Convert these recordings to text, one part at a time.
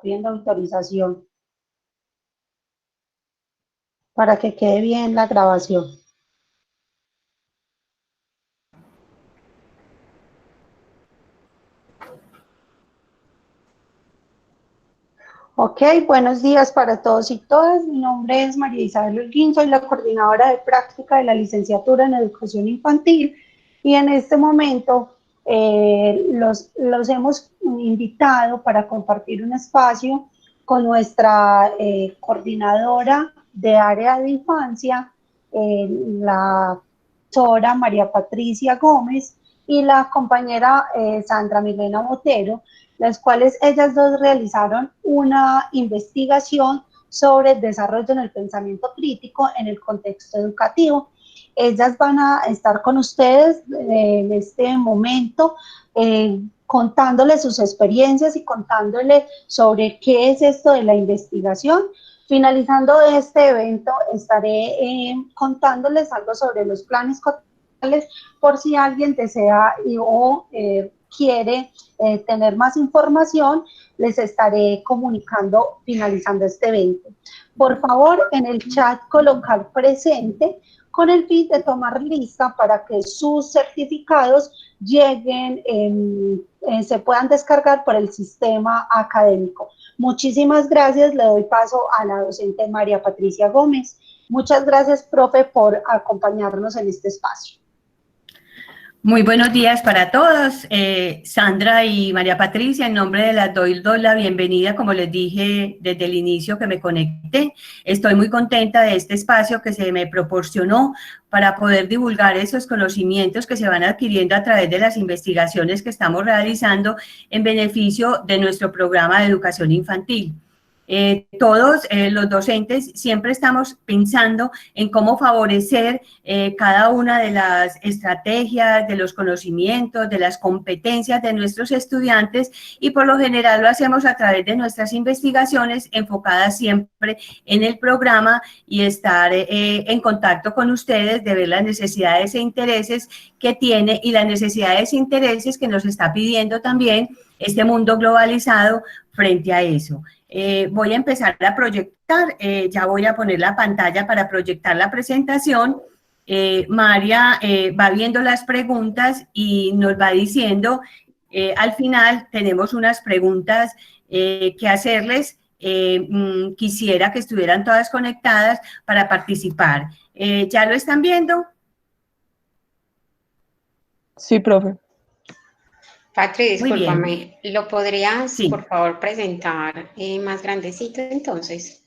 pidiendo autorización para que quede bien la grabación. Ok, buenos días para todos y todas. Mi nombre es María Isabel Holguín, soy la coordinadora de práctica de la licenciatura en Educación Infantil y en este momento los hemos invitado para compartir un espacio con nuestra coordinadora de área de infancia, la doctora María Patricia Gómez y la compañera Sandra Milena Botero, las cuales ellas dos realizaron una investigación sobre el desarrollo en el pensamiento crítico en el contexto educativo. Ellas van a estar con ustedes en este momento contándoles sus experiencias y contándoles sobre qué es esto de la investigación. Finalizando este evento, estaré contándoles algo sobre los planes contextuales por si alguien desea o quiere tener más información, les estaré comunicando finalizando este evento. Por favor, en el chat colocar presente con el fin de tomar lista para que sus certificados lleguen, se puedan descargar por el sistema académico. Muchísimas gracias, le doy paso a la docente María Patricia Gómez. Muchas gracias, profe, por acompañarnos en este espacio. Muy buenos días para todos. Sandra y María Patricia, en nombre de las doy la bienvenida, como les dije desde el inicio que me conecté. Estoy muy contenta de este espacio que se me proporcionó para poder divulgar esos conocimientos que se van adquiriendo a través de las investigaciones que estamos realizando en beneficio de nuestro programa de educación infantil. Todos los docentes siempre estamos pensando en cómo favorecer cada una de las estrategias, de los conocimientos, de las competencias de nuestros estudiantes y por lo general lo hacemos a través de nuestras investigaciones enfocadas siempre en el programa y estar en contacto con ustedes, de ver las necesidades e intereses que tiene y las necesidades e intereses que nos está pidiendo también este mundo globalizado frente a eso. Voy a empezar a proyectar, ya voy a poner la pantalla para proyectar la presentación. María va viendo las preguntas y nos va diciendo, al final tenemos unas preguntas que hacerles. Quisiera que estuvieran todas conectadas para participar. ¿Ya lo están viendo? Sí, profe. Patri, discúlpame, ¿lo podrías, sí, por favor, presentar más grandecito entonces?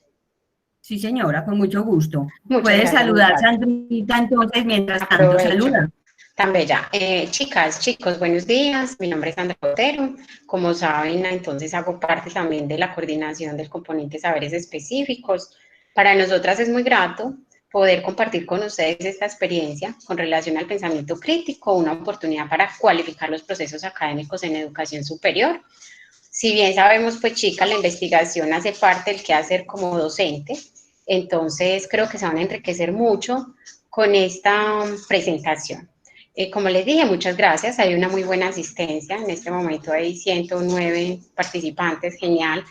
Sí, señora, con mucho gusto. Muchas Puedes gracias, saludar, Sandrita, entonces, mientras tanto, saluda. Tan bella. Chicas, chicos, buenos días. Mi nombre es Sandra Botero. Como saben, entonces hago parte también de la coordinación del componente Saberes Específicos. Para nosotras es muy grato poder compartir con ustedes esta experiencia con relación al pensamiento crítico, una oportunidad para cualificar los procesos académicos en educación superior. Si bien sabemos, pues chicas, la investigación hace parte del quehacer como docente, entonces creo que se van a enriquecer mucho con esta presentación. Como les dije, muchas gracias, hay una muy buena asistencia, en este momento hay 109 participantes, genial.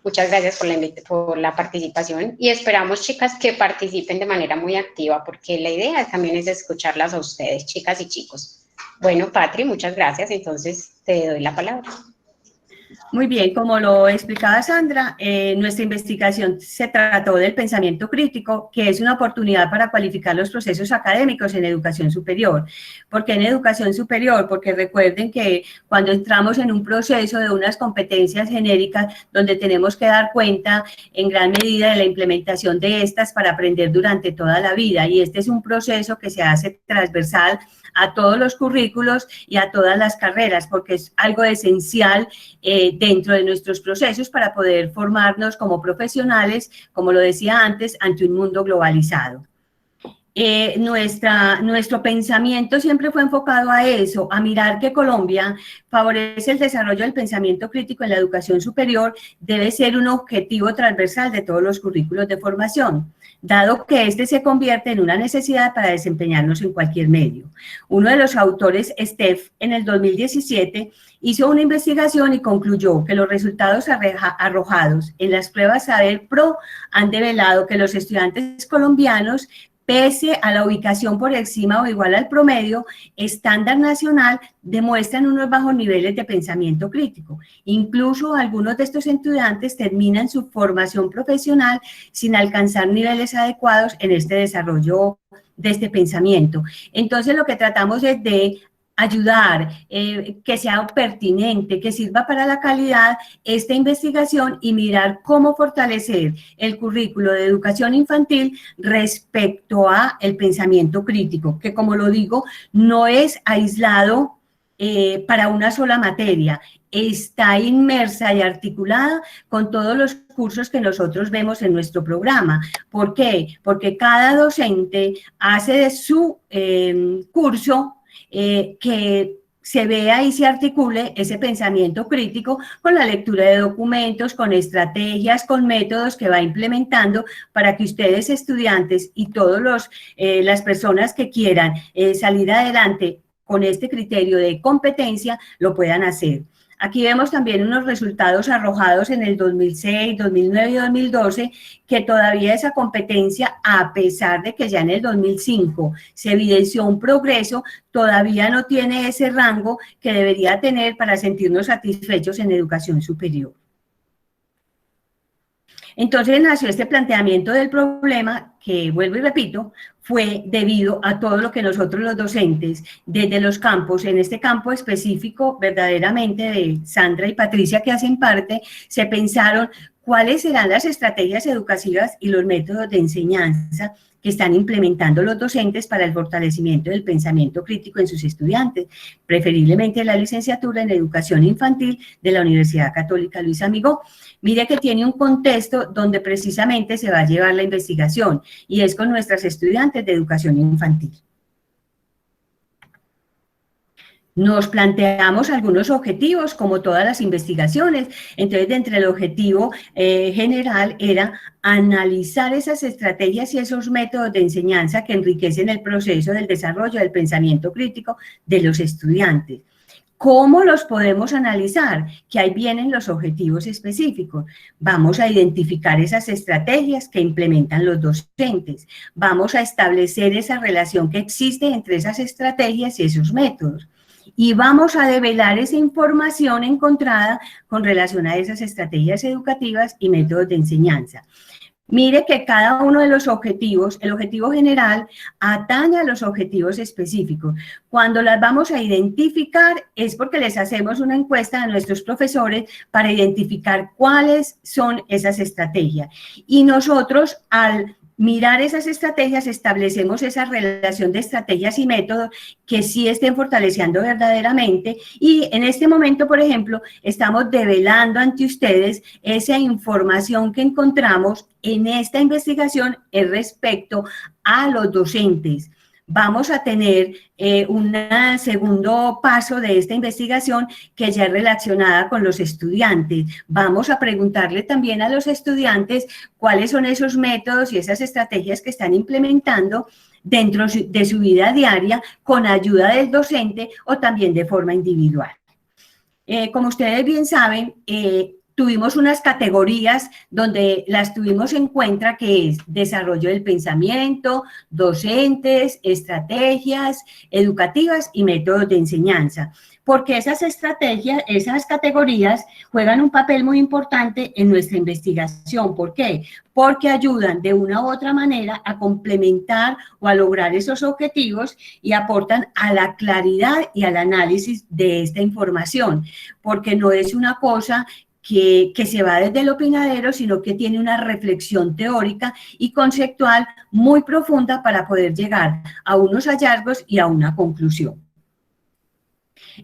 Muchas gracias por la participación y esperamos, chicas, que participen de manera muy activa porque la idea también es escucharlas a ustedes, chicas y chicos. Bueno, Patri, muchas gracias, entonces te doy la palabra. Muy bien, como lo explicaba Sandra, nuestra investigación se trató del pensamiento crítico, que es una oportunidad para cualificar los procesos académicos en educación superior. ¿Por qué en educación superior? Porque recuerden que cuando entramos en un proceso de unas competencias genéricas, donde tenemos que dar cuenta en gran medida de la implementación de estas para aprender durante toda la vida, y este es un proceso que se hace transversal a todos los currículos y a todas las carreras, porque es algo esencial dentro de nuestros procesos para poder formarnos como profesionales, como lo decía antes, ante un mundo globalizado. nuestro pensamiento siempre fue enfocado a eso, a mirar que Colombia favorece el desarrollo del pensamiento crítico en la educación superior, debe ser un objetivo transversal de todos los currículos de formación, dado que este se convierte en una necesidad para desempeñarnos en cualquier medio. Uno de los autores, Steph, en el 2017, hizo una investigación y concluyó que los resultados arrojados en las pruebas Saber Pro han develado que los estudiantes colombianos, pese a la ubicación por encima o igual al promedio estándar nacional, demuestran unos bajos niveles de pensamiento crítico. Incluso algunos de estos estudiantes terminan su formación profesional sin alcanzar niveles adecuados en este desarrollo de este pensamiento. Entonces, lo que tratamos es de ayudar, que sea pertinente, que sirva para la calidad esta investigación y mirar cómo fortalecer el currículo de educación infantil respecto a el pensamiento crítico, que como lo digo, no es aislado para una sola materia, está inmersa y articulada con todos los cursos que nosotros vemos en nuestro programa. ¿Por qué? Porque cada docente hace de su curso que se vea y se articule ese pensamiento crítico con la lectura de documentos, con estrategias, con métodos que va implementando para que ustedes, estudiantes, y todas las personas que quieran salir adelante con este criterio de competencia, lo puedan hacer. Aquí vemos también unos resultados arrojados en el 2006, 2009 y 2012, que todavía esa competencia, a pesar de que ya en el 2005 se evidenció un progreso, todavía no tiene ese rango que debería tener para sentirnos satisfechos en educación superior. Entonces nació este planteamiento del problema que, vuelvo y repito, fue debido a todo lo que nosotros los docentes, desde los campos, en este campo específico verdaderamente de Sandra y Patricia que hacen parte, se pensaron cuáles serán las estrategias educativas y los métodos de enseñanza que están implementando los docentes para el fortalecimiento del pensamiento crítico en sus estudiantes, preferiblemente la licenciatura en Educación Infantil de la Universidad Católica Luis Amigó. Mire que tiene un contexto donde precisamente se va a llevar la investigación y es con nuestras estudiantes de Educación Infantil. Nos planteamos algunos objetivos, como todas las investigaciones. Entonces, entre el objetivo general era analizar esas estrategias y esos métodos de enseñanza que enriquecen el proceso del desarrollo del pensamiento crítico de los estudiantes. ¿Cómo los podemos analizar? Que ahí vienen los objetivos específicos. Vamos a identificar esas estrategias que implementan los docentes. Vamos a establecer esa relación que existe entre esas estrategias y esos métodos. Y vamos a develar esa información encontrada con relación a esas estrategias educativas y métodos de enseñanza. Mire que cada uno de los objetivos, el objetivo general, atañe a los objetivos específicos. Cuando las vamos a identificar es porque les hacemos una encuesta a nuestros profesores para identificar cuáles son esas estrategias. Y nosotros, al mirar esas estrategias, establecemos esa relación de estrategias y métodos que sí estén fortaleciendo verdaderamente, y en este momento, por ejemplo, estamos develando ante ustedes esa información que encontramos en esta investigación respecto a los docentes. Vamos a tener un segundo paso de esta investigación que ya es relacionada con los estudiantes. Vamos a preguntarle también a los estudiantes cuáles son esos métodos y esas estrategias que están implementando dentro de su vida diaria con ayuda del docente o también de forma individual. Como ustedes bien saben, tuvimos unas categorías donde las tuvimos en cuenta, que es desarrollo del pensamiento, docentes, estrategias educativas y métodos de enseñanza. Porque esas estrategias, esas categorías juegan un papel muy importante en nuestra investigación. ¿Por qué? Porque ayudan de una u otra manera a complementar o a lograr esos objetivos y aportan a la claridad y al análisis de esta información. Porque no es una cosa que se va desde el opinadero, sino que tiene una reflexión teórica y conceptual muy profunda para poder llegar a unos hallazgos y a una conclusión.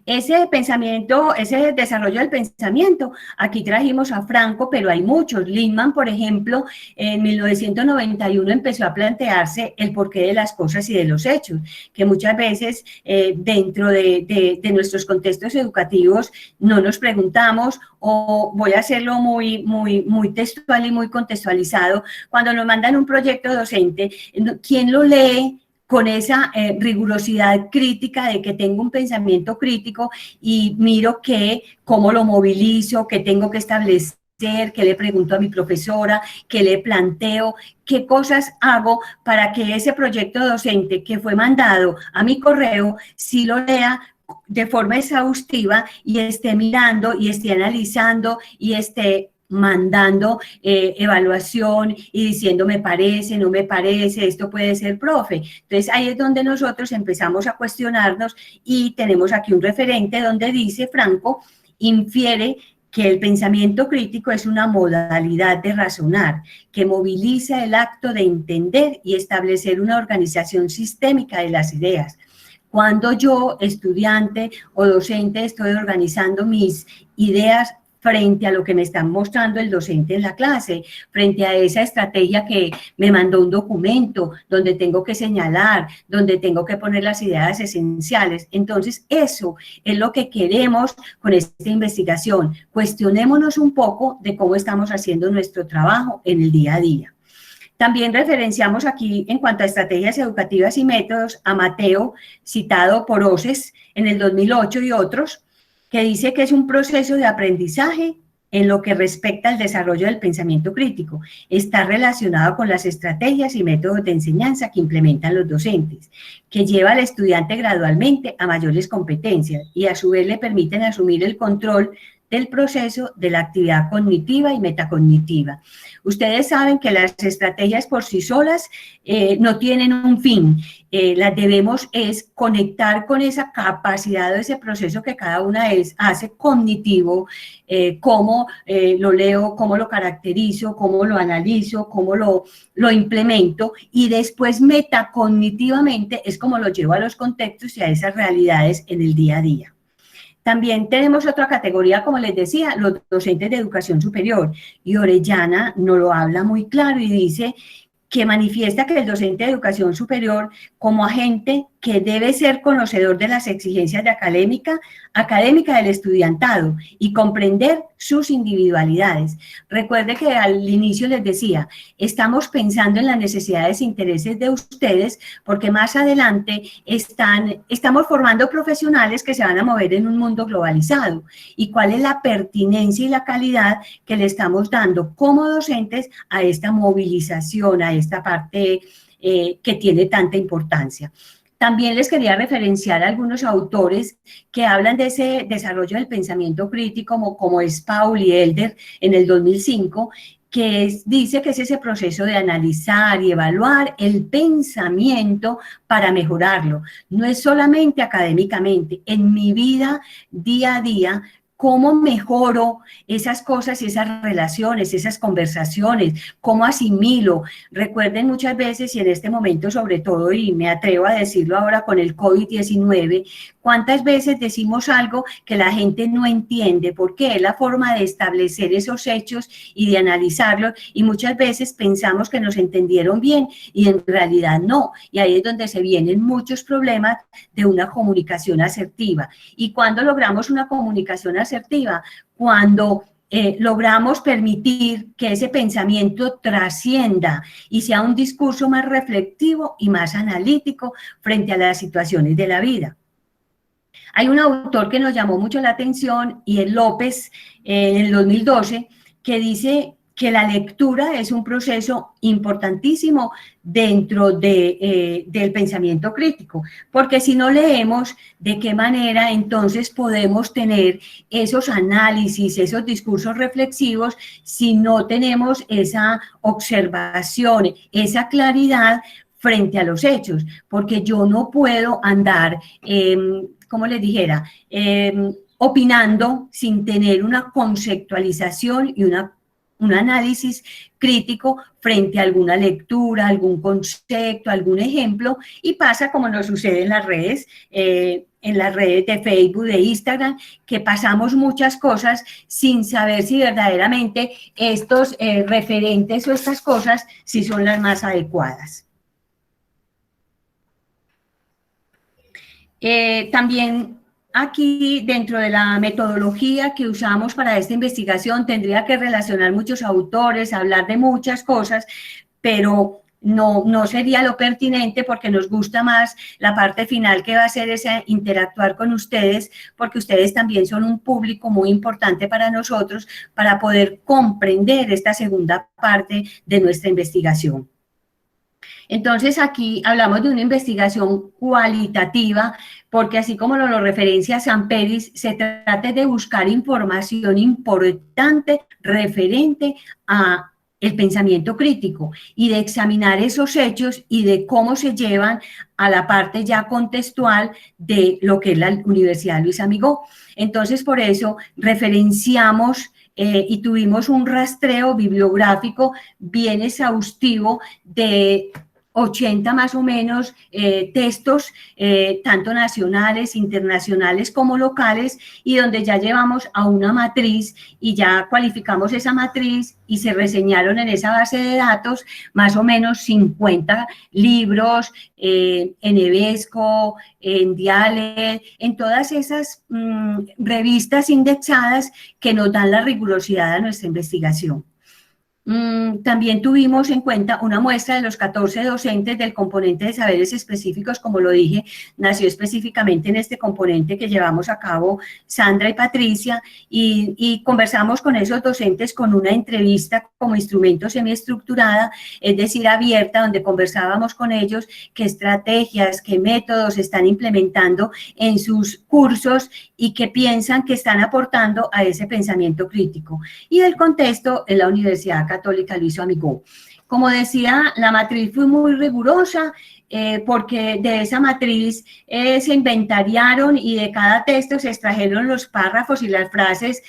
Ese pensamiento, ese desarrollo del pensamiento, aquí trajimos a Franco, pero hay muchos. Lippmann, por ejemplo, en 1991 empezó a plantearse el porqué de las cosas y de los hechos, que muchas veces dentro de nuestros contextos educativos no nos preguntamos, o voy a hacerlo muy textual y muy contextualizado, cuando nos mandan un proyecto docente, ¿quién lo lee con esa rigurosidad crítica de que tengo un pensamiento crítico y miro cómo lo movilizo, qué tengo que establecer, qué le pregunto a mi profesora, qué le planteo, qué cosas hago para que ese proyecto docente que fue mandado a mi correo, sí lo lea de forma exhaustiva y esté mirando y esté analizando y esté mandando evaluación y diciendo me parece, no me parece, esto puede ser profe. Entonces ahí es donde nosotros empezamos a cuestionarnos y tenemos aquí un referente donde dice Franco, infiere que el pensamiento crítico es una modalidad de razonar que moviliza el acto de entender y establecer una organización sistémica de las ideas. Cuando yo, estudiante o docente, estoy organizando mis ideas frente a lo que me está mostrando el docente en la clase, frente a esa estrategia que me mandó un documento donde tengo que señalar, donde tengo que poner las ideas esenciales. Entonces, eso es lo que queremos con esta investigación. Cuestionémonos un poco de cómo estamos haciendo nuestro trabajo en el día a día. También referenciamos aquí, en cuanto a estrategias educativas y métodos, a Mateo, citado por Oces en el 2008 y otros, que dice que es un proceso de aprendizaje en lo que respecta al desarrollo del pensamiento crítico. Está relacionado con las estrategias y métodos de enseñanza que implementan los docentes, que lleva al estudiante gradualmente a mayores competencias y a su vez le permiten asumir el control del proceso de la actividad cognitiva y metacognitiva. Ustedes saben que las estrategias por sí solas no tienen un fin, las debemos es conectar con esa capacidad de ese proceso que cada una hace cognitivo, cómo lo leo, cómo lo caracterizo, cómo lo analizo, cómo lo implemento y después metacognitivamente es como lo llevo a los contextos y a esas realidades en el día a día. También tenemos otra categoría, como les decía, los docentes de educación superior. Y Orellana nos lo habla muy claro y dice que manifiesta que el docente de educación superior como agente que debe ser conocedor de las exigencias de académica del estudiantado y comprender sus individualidades. Recuerde que al inicio les decía, estamos pensando en las necesidades e intereses de ustedes porque más adelante estamos formando profesionales que se van a mover en un mundo globalizado y cuál es la pertinencia y la calidad que le estamos dando como docentes a esta movilización, a esta parte que tiene tanta importancia. También les quería referenciar a algunos autores que hablan de ese desarrollo del pensamiento crítico, como es Paul y Elder en el 2005, que dice que es ese proceso de analizar y evaluar el pensamiento para mejorarlo. No es solamente académicamente, en mi vida día a día, cómo mejoro esas cosas y esas relaciones, esas conversaciones, cómo asimilo. Recuerden muchas veces, y en este momento sobre todo, y me atrevo a decirlo ahora con el COVID-19, cuántas veces decimos algo que la gente no entiende, porque es la forma de establecer esos hechos y de analizarlos, y muchas veces pensamos que nos entendieron bien, y en realidad no. Y ahí es donde se vienen muchos problemas de una comunicación asertiva. ¿Y cuándo logramos una comunicación asertiva? Cuando logramos permitir que ese pensamiento trascienda y sea un discurso más reflexivo y más analítico frente a las situaciones de la vida. Hay un autor que nos llamó mucho la atención y es López en el 2012 que dice que la lectura es un proceso importantísimo dentro del pensamiento crítico, porque si no leemos, ¿de qué manera entonces podemos tener esos análisis, esos discursos reflexivos, si no tenemos esa observación, esa claridad frente a los hechos? Porque yo no puedo andar, como les dijera, opinando sin tener una conceptualización y un análisis crítico frente a alguna lectura, algún concepto, algún ejemplo, y pasa como nos sucede en las redes de Facebook, de Instagram, que pasamos muchas cosas sin saber si verdaderamente estos referentes o estas cosas si son las más adecuadas. También aquí, dentro de la metodología que usamos para esta investigación, tendría que relacionar muchos autores, hablar de muchas cosas, pero no sería lo pertinente porque nos gusta más la parte final que va a ser esa interactuar con ustedes, porque ustedes también son un público muy importante para nosotros para poder comprender esta segunda parte de nuestra investigación. Entonces, aquí hablamos de una investigación cualitativa, porque así como lo referencia Samperis, se trata de buscar información importante referente a el pensamiento crítico y de examinar esos hechos y de cómo se llevan a la parte ya contextual de lo que es la Universidad Luis Amigó. Entonces, por eso referenciamos y tuvimos un rastreo bibliográfico bien exhaustivo de 80 más o menos textos, tanto nacionales, internacionales como locales, y donde ya llevamos a una matriz y ya cualificamos esa matriz y se reseñaron en esa base de datos más o menos 50 libros en Evesco, en Diale, en todas esas revistas indexadas que nos dan la rigurosidad de nuestra investigación. También tuvimos en cuenta una muestra de los 14 docentes del componente de saberes específicos, como lo dije, nació específicamente en este componente que llevamos a cabo Sandra y Patricia, y conversamos con esos docentes con una entrevista como instrumento semiestructurada, es decir, abierta, donde conversábamos con ellos qué estrategias, qué métodos están implementando en sus cursos y qué piensan que están aportando a ese pensamiento crítico. Y el contexto en la Universidad Católica Luis Amigó. Como decía, la matriz fue muy rigurosa porque de esa matriz se inventariaron y de cada texto se extrajeron los párrafos y las frases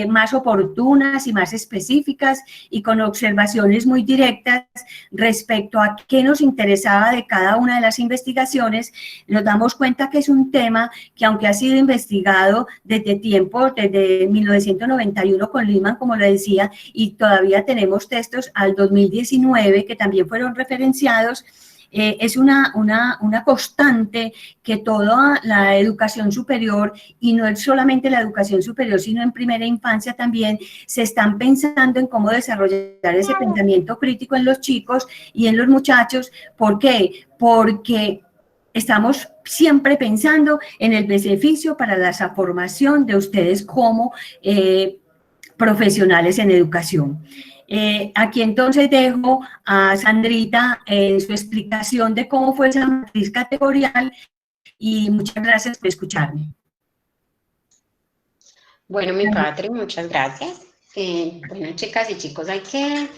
más oportunas y más específicas y con observaciones muy directas respecto a qué nos interesaba de cada una de las investigaciones. Nos damos cuenta que es un tema que, aunque ha sido investigado desde tiempo, desde 1991 con Lehmann, como le decía, y todavía tenemos textos al 2019 que también fueron referenciados, es una constante que toda la educación superior, y no es solamente la educación superior, sino en primera infancia también, se están pensando en cómo desarrollar ese pensamiento crítico en los chicos y en los muchachos. ¿Por qué? Porque estamos siempre pensando en el beneficio para la formación de ustedes como profesionales en educación. Aquí entonces dejo a Sandrita en su explicación de cómo fue esa matriz categorial y muchas gracias por escucharme. Bueno, mi Patri, muchas gracias. Bueno, chicas y chicos, hay que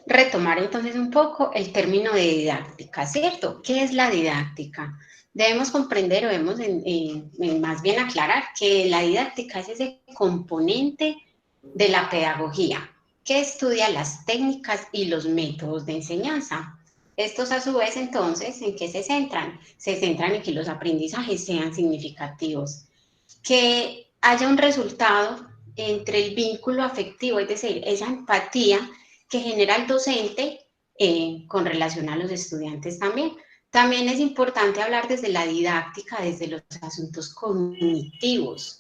retomar entonces un poco el término de didáctica, ¿cierto? ¿Qué es la didáctica? Debemos comprender o debemos más bien aclarar que la didáctica es ese componente de la pedagogía que estudia las técnicas y los métodos de enseñanza. Estos a su vez entonces, ¿en qué se centran? Se centran en que los aprendizajes sean significativos, que haya un resultado entre el vínculo afectivo, es decir, esa empatía que genera el docente con relación a los estudiantes también. También es importante hablar desde la didáctica, desde los asuntos cognitivos.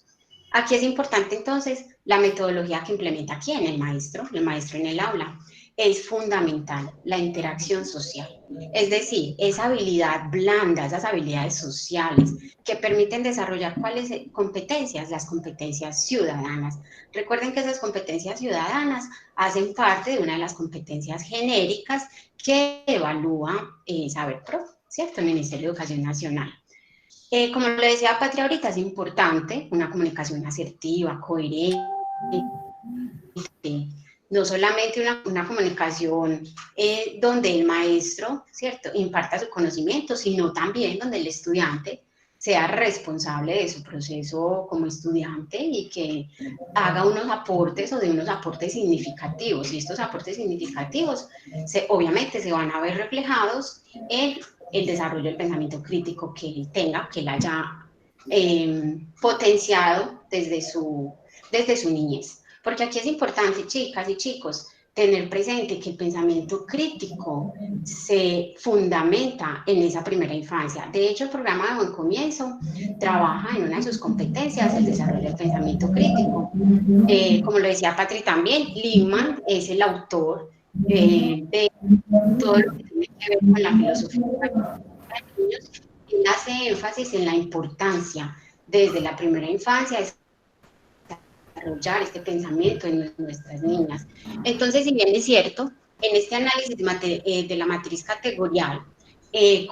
Aquí es importante entonces la metodología que implementa quién, el maestro en el aula. Es fundamental la interacción social, es decir, esa habilidad blanda, esas habilidades sociales que permiten desarrollar cuáles competencias, las competencias ciudadanas. Recuerden que esas competencias ciudadanas hacen parte de una de las competencias genéricas que evalúa Saber-Prof, ¿cierto? El Ministerio de Educación Nacional. Como le decía Patria ahorita, es importante una comunicación asertiva, coherente, no solamente una comunicación donde el maestro, ¿cierto?, imparta su conocimiento, sino también donde el estudiante sea responsable de su proceso como estudiante y que haga unos aportes o de unos aportes significativos. Y estos aportes significativos obviamente se van a ver reflejados en el desarrollo del pensamiento crítico que él tenga, que él haya potenciado desde su niñez. Porque aquí es importante, chicas y chicos, tener presente que el pensamiento crítico se fundamenta en esa primera infancia. De hecho, el programa de Buen Comienzo trabaja en una de sus competencias el desarrollo del pensamiento crítico. Como lo decía Patri también, Lippmann es el autor de todo lo que tiene que ver con la filosofía de los niños. Él hace énfasis en la importancia desde la primera infancia de desarrollar este pensamiento en nuestras niñas. Entonces, si bien es cierto, en este análisis de la matriz categorial,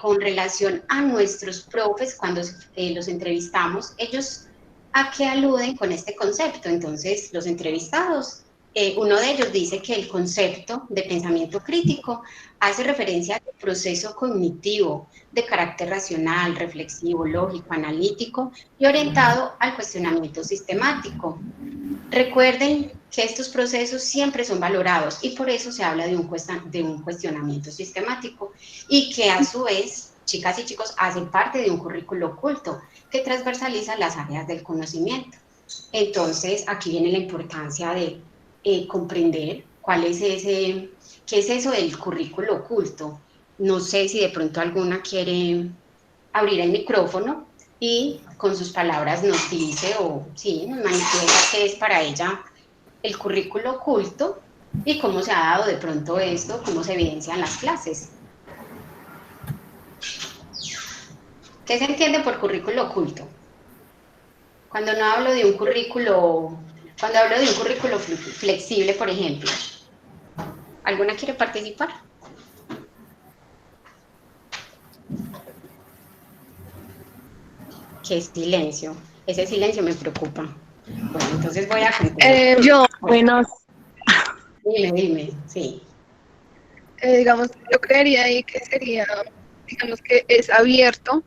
con relación a nuestros profes, cuando los entrevistamos, ellos ¿a qué aluden con este concepto? Entonces, los entrevistados, uno de ellos dice que el concepto de pensamiento crítico hace referencia al proceso cognitivo de carácter racional, reflexivo, lógico, analítico y orientado al cuestionamiento sistemático. Recuerden que estos procesos siempre son valorados y por eso se habla de un cuestionamiento sistemático y que a su vez, chicas y chicos, hacen parte de un currículo oculto que transversaliza las áreas del conocimiento. Entonces, aquí viene la importancia de comprender qué es eso del currículo oculto. No sé si de pronto alguna quiere abrir el micrófono y con sus palabras nos dice nos manifiesta qué es para ella el currículo oculto y cómo se ha dado de pronto esto, cómo se evidencia en las clases. ¿Qué se entiende por currículo oculto? Cuando hablo de un currículo flexible, por ejemplo. ¿Alguna quiere participar? Qué silencio. Ese silencio me preocupa. Bueno, entonces voy a concluir. Dime, sí. Digamos, yo creería ahí que sería, digamos que es abierto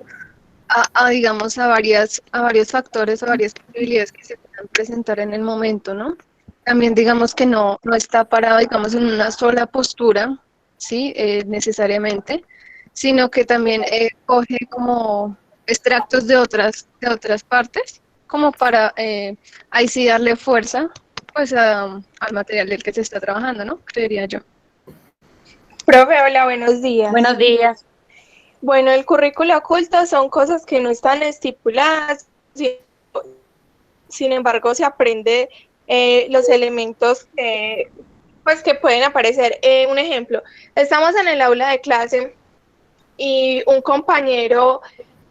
digamos, a varios factores o varias posibilidades que se puedan presentar en el momento, ¿no? También digamos que no está parado, digamos, en una sola postura, ¿sí? Necesariamente, sino que también coge como extractos de otras partes, como para ahí sí darle fuerza, pues, al material del que se está trabajando, ¿no? Creería yo. Profe, hola, buenos días. Buenos días. Bueno, el currículo oculto son cosas que no están estipuladas, sin embargo se aprende los elementos que pueden aparecer. Un ejemplo, estamos en el aula de clase y un compañero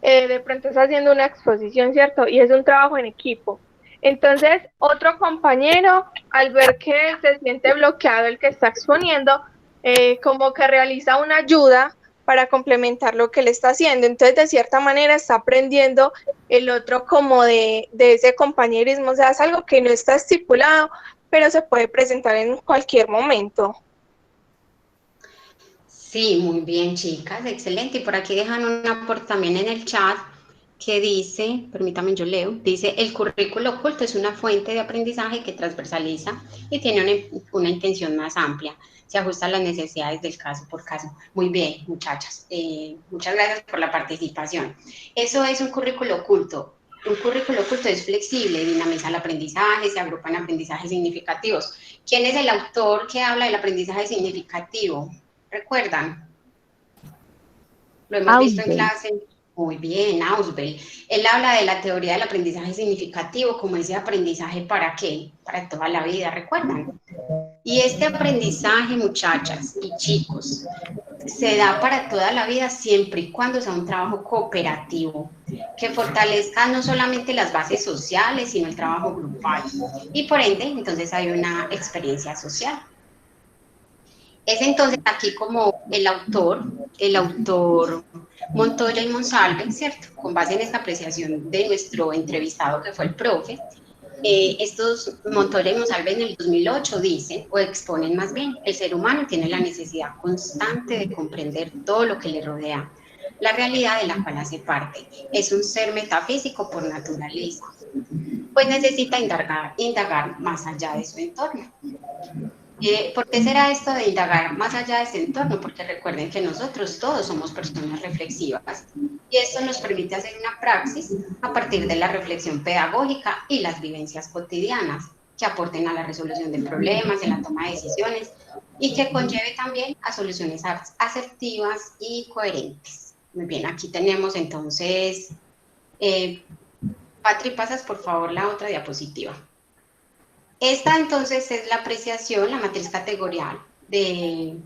de pronto está haciendo una exposición, ¿cierto? Y es un trabajo en equipo. Entonces, otro compañero, al ver que se siente bloqueado el que está exponiendo, como que realiza una ayuda para complementar lo que él está haciendo. Entonces, de cierta manera, está aprendiendo el otro como de ese compañerismo. O sea, es algo que no está estipulado, pero se puede presentar en cualquier momento. Sí, muy bien, chicas, excelente. Y por aquí dejan un aporte también en el chat que dice, permítame, yo leo, dice, el currículo oculto es una fuente de aprendizaje que transversaliza y tiene una intención más amplia. Se ajusta a las necesidades del caso por caso. Muy bien, muchachas. Muchas gracias por la participación. Eso es un currículo oculto. Un currículo oculto es flexible, dinamiza el aprendizaje, se agrupa en aprendizajes significativos. ¿Quién es el autor que habla del aprendizaje significativo? ¿Recuerdan? Lo hemos visto en clase. Muy bien, Ausubel. Él habla de la teoría del aprendizaje significativo como ese aprendizaje ¿para qué? Para toda la vida, ¿recuerdan? Y este aprendizaje, muchachas y chicos, se da para toda la vida siempre y cuando sea un trabajo cooperativo, que fortalezca no solamente las bases sociales, sino el trabajo grupal. Y por ende, entonces hay una experiencia social. Es entonces aquí como el autor Montoya y Monsalve, ¿cierto? Con base en esta apreciación de nuestro entrevistado que fue el profe, estos Montoya y Monsalve en el 2008 dicen, o exponen más bien, el ser humano tiene la necesidad constante de comprender todo lo que le rodea. la realidad de la cual hace parte. Es un ser metafísico por naturaleza, pues necesita indagar más allá de su entorno. ¿Por qué será esto de indagar más allá de ese entorno? Porque recuerden que nosotros todos somos personas reflexivas y esto nos permite hacer una praxis a partir de la reflexión pedagógica y las vivencias cotidianas que aporten a la resolución de problemas, en la toma de decisiones y que conlleve también a soluciones asertivas y coherentes. Muy bien, aquí tenemos entonces, Patri, pasas por favor la otra diapositiva. Esta entonces es la apreciación, la matriz categorial de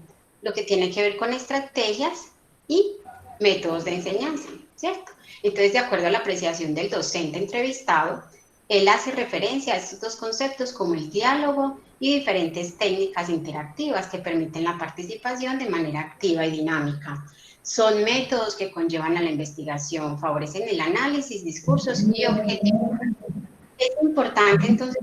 lo que tiene que ver con estrategias y métodos de enseñanza, ¿cierto? Entonces, de acuerdo a la apreciación del docente entrevistado, él hace referencia a estos dos conceptos como el diálogo y diferentes técnicas interactivas que permiten la participación de manera activa y dinámica. Son métodos que conllevan a la investigación, favorecen el análisis, discursos y objetivos. Es importante entonces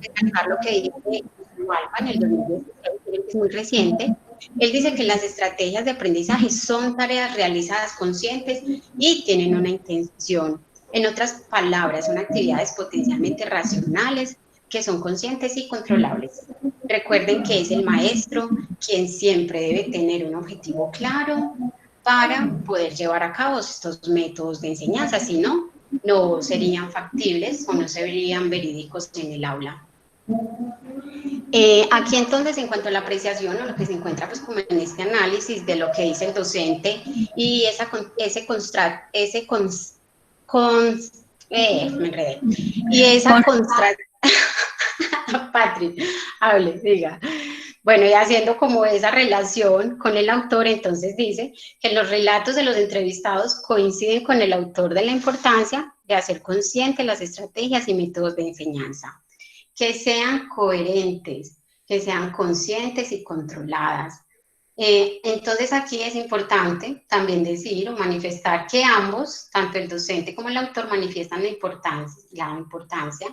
destacar lo que dice Alba en el 2016, que es muy reciente. Él dice que las estrategias de aprendizaje son tareas realizadas conscientes y tienen una intención. En otras palabras, son actividades potencialmente racionales que son conscientes y controlables. Recuerden que es el maestro quien siempre debe tener un objetivo claro para poder llevar a cabo estos métodos de enseñanza, si no, no serían factibles o no serían verídicos en el aula. Aquí entonces, en cuanto a la apreciación o lo que se encuentra pues como en este análisis de lo que dice el docente y me enredé. Y esa Patri, hable, diga. Bueno, y haciendo como esa relación con el autor, entonces dice que los relatos de los entrevistados coinciden con el autor de la importancia de hacer conscientes las estrategias y métodos de enseñanza, que sean coherentes, que sean conscientes y controladas. Entonces aquí es importante también decir o manifestar que ambos, tanto el docente como el autor, manifiestan la importancia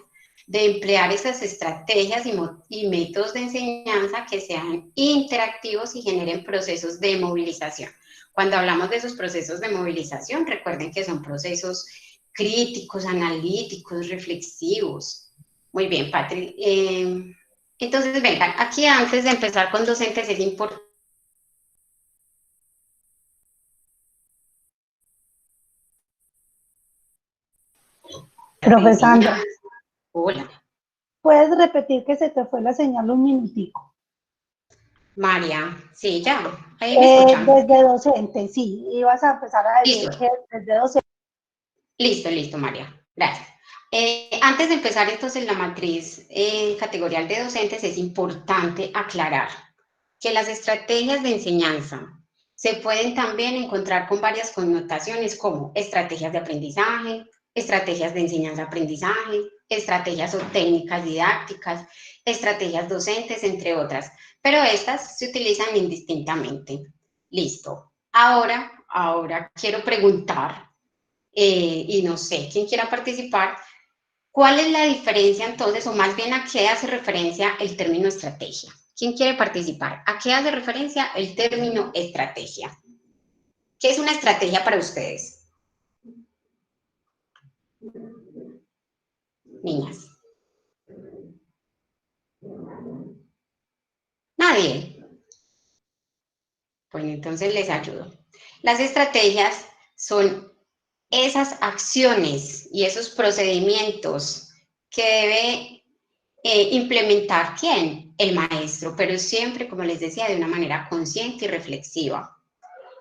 de emplear esas estrategias y métodos de enseñanza que sean interactivos y generen procesos de movilización. Cuando hablamos de esos procesos de movilización, recuerden que son procesos críticos, analíticos, reflexivos. Muy bien, Patri. Entonces, vengan, aquí antes de empezar con docentes es importante. Profesor, Hola. ¿puedes repetir que se te fue la señal un minutico? María, sí, ya, ahí me escuchan. Desde docente, sí, ibas a empezar a decir Listo. que desde docente. Listo, María, gracias. Antes de empezar entonces la matriz categorial de docentes, es importante aclarar que las estrategias de enseñanza se pueden también encontrar con varias connotaciones como estrategias de aprendizaje, estrategias de enseñanza-aprendizaje, estrategias o técnicas didácticas, estrategias docentes, entre otras, pero estas se utilizan indistintamente. Listo. Ahora quiero preguntar, y no sé quién quiera participar, ¿cuál es la diferencia entonces, o más bien a qué hace referencia el término estrategia? ¿Quién quiere participar? ¿A qué hace referencia el término estrategia? ¿Qué es una estrategia para ustedes? Niñas. Nadie. Bueno, entonces les ayudo. Las estrategias son esas acciones y esos procedimientos que debe implementar ¿quién? El maestro, pero siempre, como les decía, de una manera consciente y reflexiva.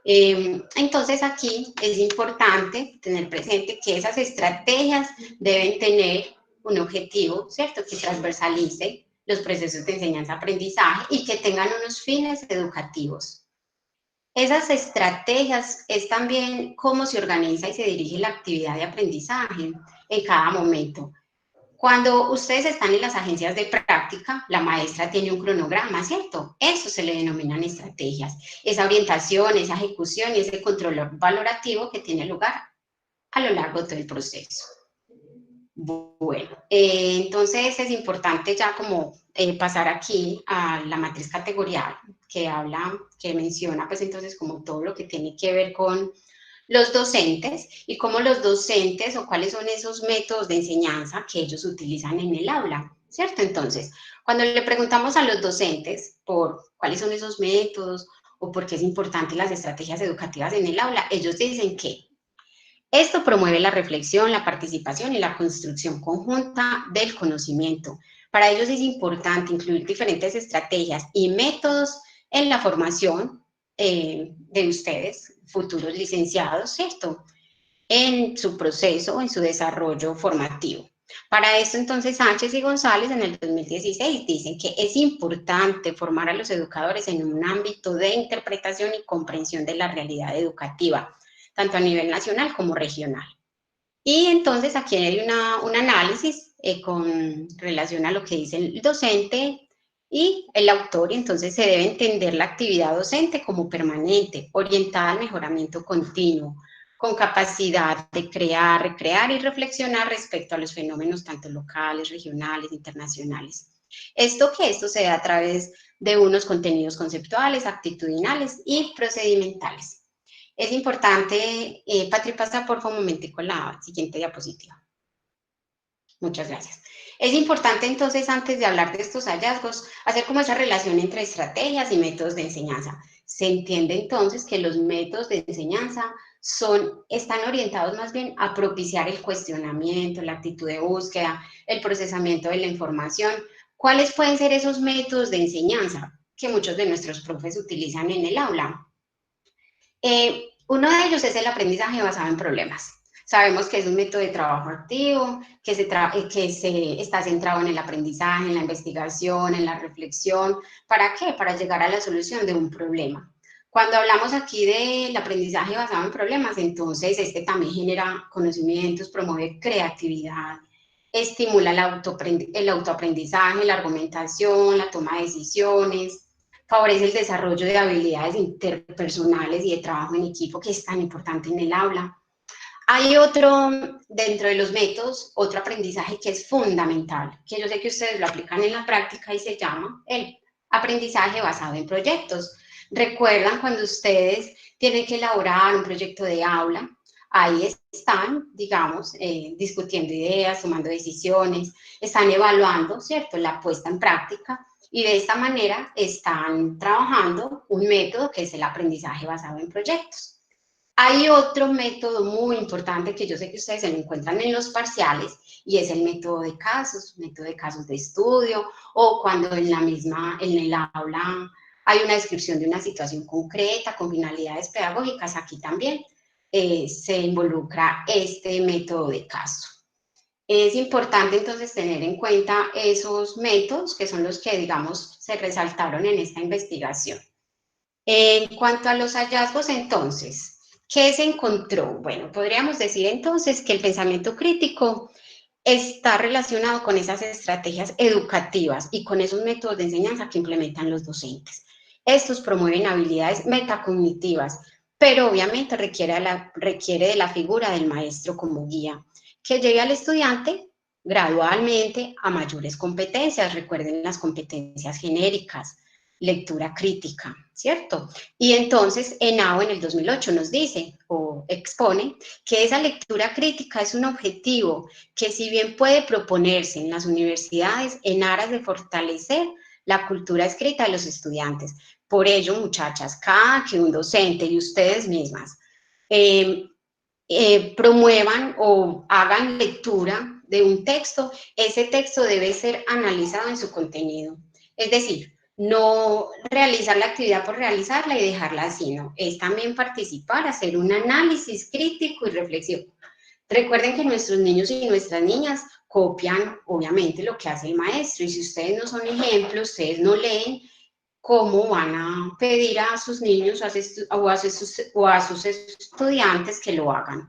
Entonces aquí es importante tener presente que esas estrategias deben tener un objetivo, ¿cierto? Que transversalice los procesos de enseñanza-aprendizaje y que tengan unos fines educativos. Esas estrategias es también cómo se organiza y se dirige la actividad de aprendizaje en cada momento. Cuando ustedes están en las agencias de práctica, la maestra tiene un cronograma, ¿cierto? Eso se le denominan estrategias. Esa orientación, esa ejecución y ese control valorativo que tiene lugar a lo largo de todo el proceso. Bueno, entonces es importante ya como pasar aquí a la matriz categorial que menciona pues entonces como todo lo que tiene que ver con los docentes y cómo los docentes o cuáles son esos métodos de enseñanza que ellos utilizan en el aula, ¿cierto? Entonces, cuando le preguntamos a los docentes por cuáles son esos métodos o por qué es importante las estrategias educativas en el aula, ellos dicen que esto promueve la reflexión, la participación y la construcción conjunta del conocimiento. Para ellos es importante incluir diferentes estrategias y métodos en la formación de ustedes, futuros licenciados, ¿cierto? En su proceso, en su desarrollo formativo. Para esto, entonces, Sánchez y González en el 2016 dicen que es importante formar a los educadores en un ámbito de interpretación y comprensión de la realidad educativa, tanto a nivel nacional como regional. Y entonces aquí hay un análisis con relación a lo que dice el docente y el autor, y entonces se debe entender la actividad docente como permanente, orientada al mejoramiento continuo, con capacidad de crear, recrear y reflexionar respecto a los fenómenos tanto locales, regionales, internacionales. Esto se da a través de unos contenidos conceptuales, actitudinales y procedimentales. Es importante, Patri, pasa por favor un momentico la siguiente diapositiva. Muchas gracias. Es importante entonces, antes de hablar de estos hallazgos, hacer como esa relación entre estrategias y métodos de enseñanza. Se entiende entonces que los métodos de enseñanza están orientados más bien a propiciar el cuestionamiento, la actitud de búsqueda, el procesamiento de la información. ¿Cuáles pueden ser esos métodos de enseñanza que muchos de nuestros profes utilizan en el aula? Uno de ellos es el aprendizaje basado en problemas. Sabemos que es un método de trabajo activo, que está centrado en el aprendizaje, en la investigación, en la reflexión. ¿Para qué? Para llegar a la solución de un problema. Cuando hablamos aquí del aprendizaje basado en problemas, entonces también genera conocimientos, promueve creatividad, estimula el autoaprendizaje, la argumentación, la toma de decisiones, favorece el desarrollo de habilidades interpersonales y de trabajo en equipo, que es tan importante en el aula. Hay dentro de los métodos, otro aprendizaje que es fundamental, que yo sé que ustedes lo aplican en la práctica y se llama el aprendizaje basado en proyectos. ¿Recuerdan cuando ustedes tienen que elaborar un proyecto de aula? Ahí están, digamos, discutiendo ideas, tomando decisiones, están evaluando, ¿cierto?, la puesta en práctica, y de esta manera están trabajando un método que es el aprendizaje basado en proyectos. Hay otro método muy importante que yo sé que ustedes se lo encuentran en los parciales, y es el método de casos de estudio, o cuando en el aula hay una descripción de una situación concreta con finalidades pedagógicas. Aquí también se involucra este método de caso. Es importante entonces tener en cuenta esos métodos que son los que, digamos, se resaltaron en esta investigación. En cuanto a los hallazgos, entonces, ¿qué se encontró? Bueno, podríamos decir entonces que el pensamiento crítico está relacionado con esas estrategias educativas y con esos métodos de enseñanza que implementan los docentes. Estos promueven habilidades metacognitivas, pero obviamente requiere de la figura del maestro como guía, que lleve al estudiante gradualmente a mayores competencias. Recuerden las competencias genéricas, lectura crítica, ¿cierto? Y entonces ENAO en el 2008 nos dice o expone que esa lectura crítica es un objetivo que, si bien puede proponerse en las universidades en aras de fortalecer la cultura escrita de los estudiantes. Por ello, muchachas, cada que un docente y ustedes mismas promuevan o hagan lectura de un texto, ese texto debe ser analizado en su contenido. Es decir, no realizar la actividad por realizarla y dejarla así, no. Es también participar, hacer un análisis crítico y reflexivo. Recuerden que nuestros niños y nuestras niñas copian, obviamente, lo que hace el maestro, y si ustedes no son ejemplos, ustedes no leen, ¿cómo van a pedir a sus niños o a sus estudiantes que lo hagan?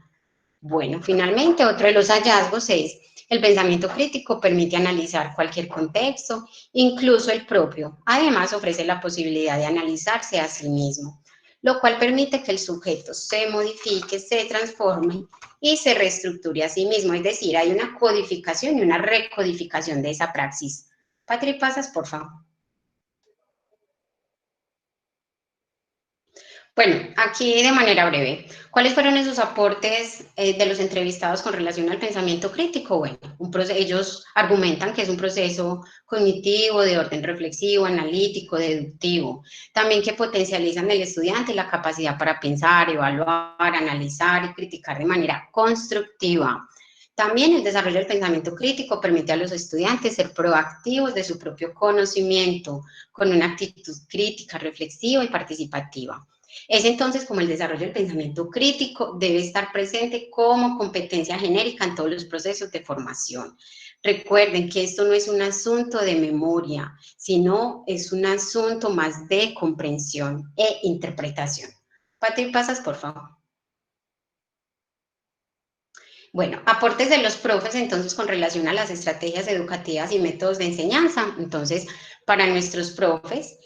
Bueno, finalmente, otro de los hallazgos es el pensamiento crítico permite analizar cualquier contexto, incluso el propio. Además, ofrece la posibilidad de analizarse a sí mismo, lo cual permite que el sujeto se modifique, se transforme y se reestructure a sí mismo. Es decir, hay una codificación y una recodificación de esa praxis Patri, pasas, por favor. Bueno, aquí de manera breve, ¿cuáles fueron esos aportes de los entrevistados con relación al pensamiento crítico? Bueno, ellos argumentan que es un proceso cognitivo, de orden reflexivo, analítico, deductivo, también que potencializan en el estudiante la capacidad para pensar, evaluar, analizar y criticar de manera constructiva. También el desarrollo del pensamiento crítico permite a los estudiantes ser proactivos de su propio conocimiento, con una actitud crítica, reflexiva y participativa. Es entonces como el desarrollo del pensamiento crítico debe estar presente como competencia genérica en todos los procesos de formación. Recuerden que esto no es un asunto de memoria, sino es un asunto más de comprensión e interpretación. Patri, pasas, por favor. Bueno, aportes de los profes entonces con relación a las estrategias educativas y métodos de enseñanza. Entonces, para nuestros profes,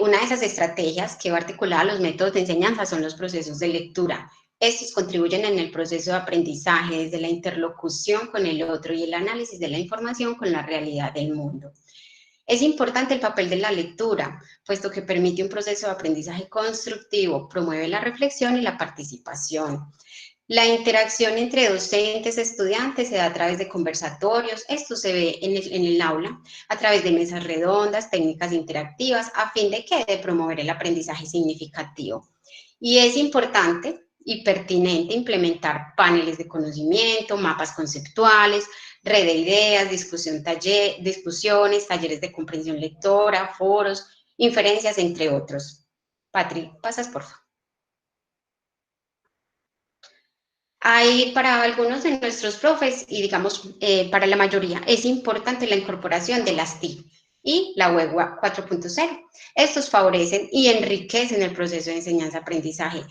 una de esas estrategias que va articulada a los métodos de enseñanza son los procesos de lectura. Estos contribuyen en el proceso de aprendizaje desde la interlocución con el otro y el análisis de la información con la realidad del mundo. Es importante el papel de la lectura, puesto que permite un proceso de aprendizaje constructivo, promueve la reflexión y la participación. La interacción entre docentes y estudiantes se da a través de conversatorios, esto se ve en el aula, a través de mesas redondas, técnicas interactivas, a fin de que de promover el aprendizaje significativo. Y es importante y pertinente implementar paneles de conocimiento, mapas conceptuales, red de ideas, discusiones, talleres de comprensión lectora, foros, inferencias, entre otros. Patri, pasas por favor. Hay para algunos de nuestros profes y digamos para la mayoría es importante la incorporación de las TIC y la web 4.0. Estos favorecen y enriquecen el proceso de enseñanza-aprendizaje.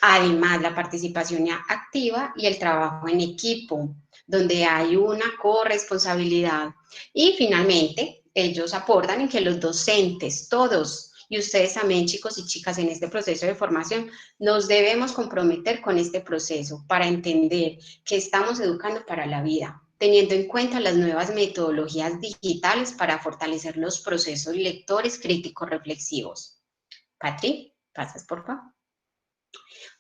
Además, la participación activa y el trabajo en equipo, donde hay una corresponsabilidad. Y finalmente, ellos aportan en que los docentes, todos, y ustedes también, chicos y chicas, en este proceso de formación, nos debemos comprometer con este proceso para entender que estamos educando para la vida, teniendo en cuenta las nuevas metodologías digitales para fortalecer los procesos lectores críticos reflexivos. Patri, pasas por favor.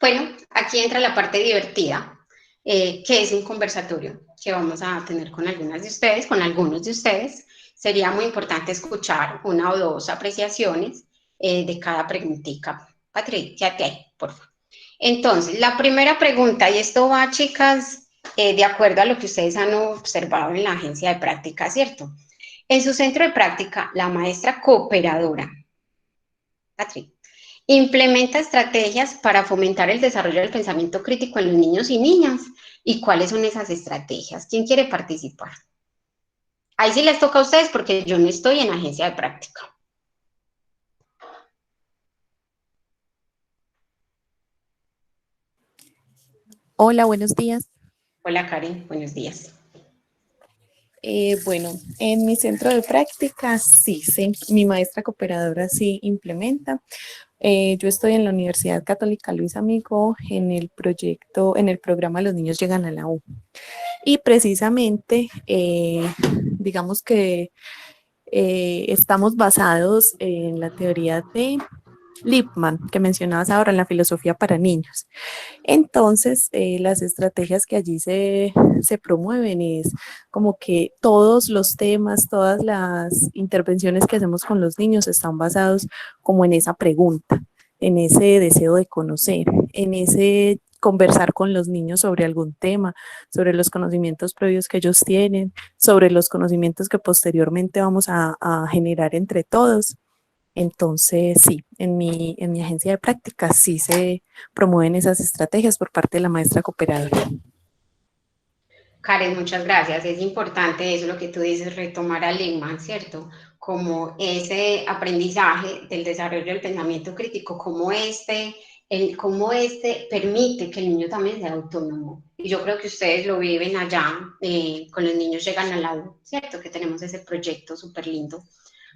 Bueno, aquí entra la parte divertida, que es un conversatorio que vamos a tener con algunas de ustedes, con algunos de ustedes. Sería muy importante escuchar una o dos apreciaciones de cada preguntita. Patricia, por favor. Entonces, la primera pregunta, y esto va, chicas, de acuerdo a lo que ustedes han observado en la agencia de práctica, ¿cierto? En su centro de práctica, la maestra cooperadora, Patricia, implementa estrategias para fomentar el desarrollo del pensamiento crítico en los niños y niñas. ¿Y cuáles son esas estrategias? ¿Quién quiere participar? Ahí sí les toca a ustedes porque yo no estoy en agencia de práctica. Hola, buenos días. Hola Karen, buenos días. Bueno, en mi centro de práctica sí, mi maestra cooperadora sí implementa. Yo estoy en la Universidad Católica Luis Amigo en el proyecto, en el programa Los Niños Llegan a la U. Y precisamente, digamos que estamos basados en la teoría de Lippmann, que mencionabas ahora en la filosofía para niños. Entonces, las estrategias que allí se promueven es como que todos los temas, todas las intervenciones que hacemos con los niños están basados como en esa pregunta, en ese deseo de conocer, en ese conversar con los niños sobre algún tema, sobre los conocimientos previos que ellos tienen, sobre los conocimientos que posteriormente vamos a generar entre todos. Entonces, sí, en mi agencia de prácticas sí se promueven esas estrategias por parte de la maestra cooperadora. Karen, muchas gracias. Es importante eso, lo que tú dices, retomar a Lippmann, ¿cierto? Como ese aprendizaje del desarrollo del pensamiento crítico, como cómo este permite que el niño también sea autónomo. Y yo creo que ustedes lo viven allá, con los niños llegan a la U, ¿cierto? Que tenemos ese proyecto súper lindo.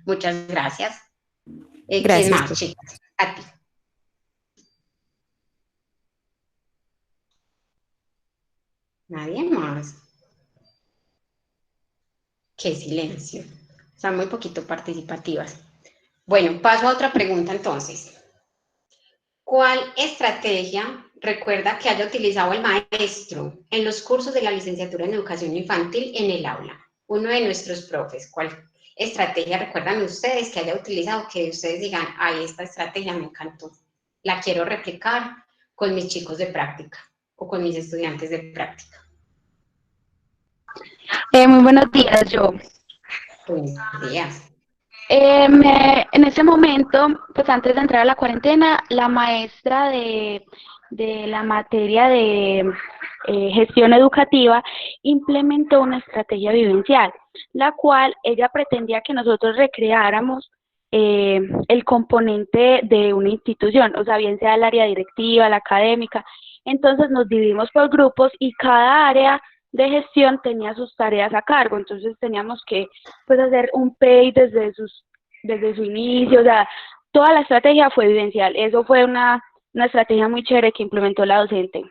Muchas gracias. ¿Quién Gracias, más, profe. chicas? A ti. Nadie más. Qué silencio. Son muy poquito participativas. Bueno, paso a otra pregunta entonces. ¿Cuál estrategia recuerda que haya utilizado el maestro en los cursos de la licenciatura en educación infantil en el aula? Uno de nuestros profes, ¿cuál estrategia recuerdan ustedes que haya utilizado, que ustedes digan, ay, esta estrategia me encantó, la quiero replicar con mis chicos de práctica o con mis estudiantes de práctica? Muy buenos días, yo. Buenos días. En ese momento, pues antes de entrar a la cuarentena, la maestra de la materia de gestión educativa implementó una estrategia vivencial, la cual ella pretendía que nosotros recreáramos el componente de una institución, o sea, bien sea el área directiva, la académica. Entonces nos dividimos por grupos y cada área de gestión tenía sus tareas a cargo, entonces teníamos que pues hacer un PEI desde su inicio, o sea, toda la estrategia fue vivencial, eso fue una estrategia muy chévere que implementó la docente.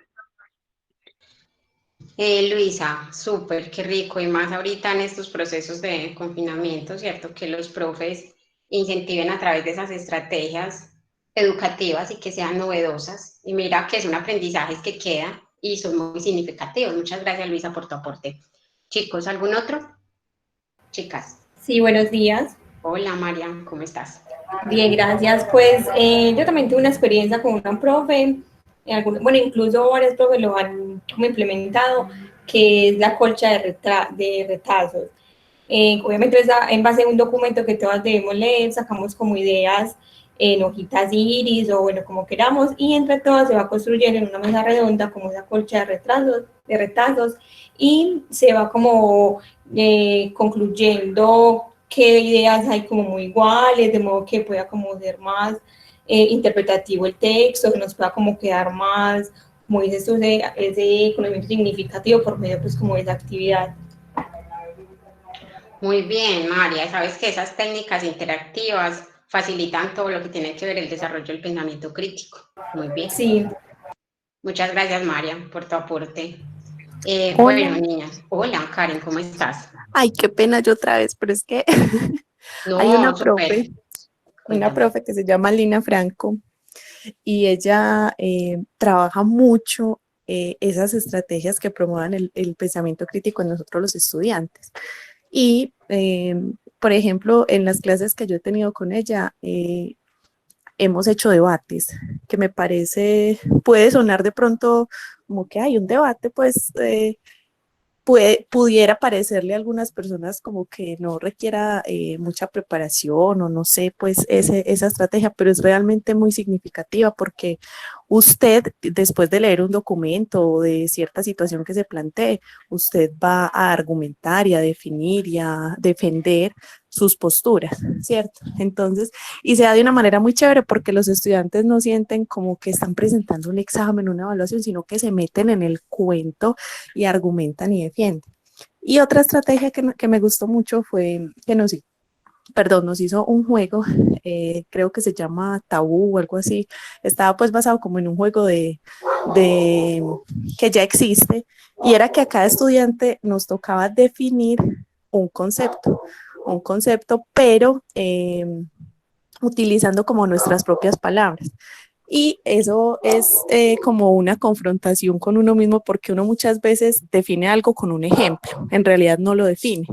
Luisa, súper, qué rico, y más ahorita en estos procesos de confinamiento, ¿cierto? Que los profes incentiven a través de esas estrategias educativas y que sean novedosas. Y mira que es un aprendizaje que queda y son muy significativos. Muchas gracias, Luisa, por tu aporte. Chicos, ¿algún otro? Chicas. Sí, buenos días. Hola, Marian, ¿cómo estás? Bien, gracias. Pues yo también tuve una experiencia con una profe, bueno, incluso varios profes lo han como implementado, que es la colcha de retazos. Obviamente está en base a un documento que todas debemos leer, sacamos como ideas en hojitas iris o bueno, como queramos, y entre todas se va construyendo en una mesa redonda como esa colcha de retazos y se va como concluyendo qué ideas hay como muy iguales, de modo que pueda como ser más interpretativo el texto, que nos pueda como quedar más, como dices tú, ese conocimiento significativo por medio pues como de esa actividad. Muy bien, María. Sabes que esas técnicas interactivas facilitan todo lo que tiene que ver el desarrollo del pensamiento crítico. Muy bien. Sí. Muchas gracias, María, por tu aporte. Hola. Bueno, niñas. Hola, Karen, ¿cómo estás? Ay, qué pena yo otra vez, pero es que No, hay súper. una Cuéntame. profe que se llama Lina Franco y ella trabaja mucho esas estrategias que promuevan el pensamiento crítico en nosotros los estudiantes. Y, por ejemplo, en las clases que yo he tenido con ella, hemos hecho debates, que me parece, puede sonar de pronto como que hay un debate, pues pudiera parecerle a algunas personas como que no requiera mucha preparación o no sé, pues esa estrategia, pero es realmente muy significativa porque usted, después de leer un documento o de cierta situación que se plantee, usted va a argumentar y a definir y a defender sus posturas, ¿cierto? Entonces, y se da de una manera muy chévere porque los estudiantes no sienten como que están presentando un examen, una evaluación, sino que se meten en el cuento y argumentan y defienden. Y otra estrategia que me gustó mucho fue que nos hizo un juego, creo que se llama Tabú o algo así. Estaba pues basado como en un juego de que ya existe y era que a cada estudiante nos tocaba definir un concepto, pero utilizando como nuestras propias palabras. Y eso es como una confrontación con uno mismo porque uno muchas veces define algo con un ejemplo, en realidad no lo define.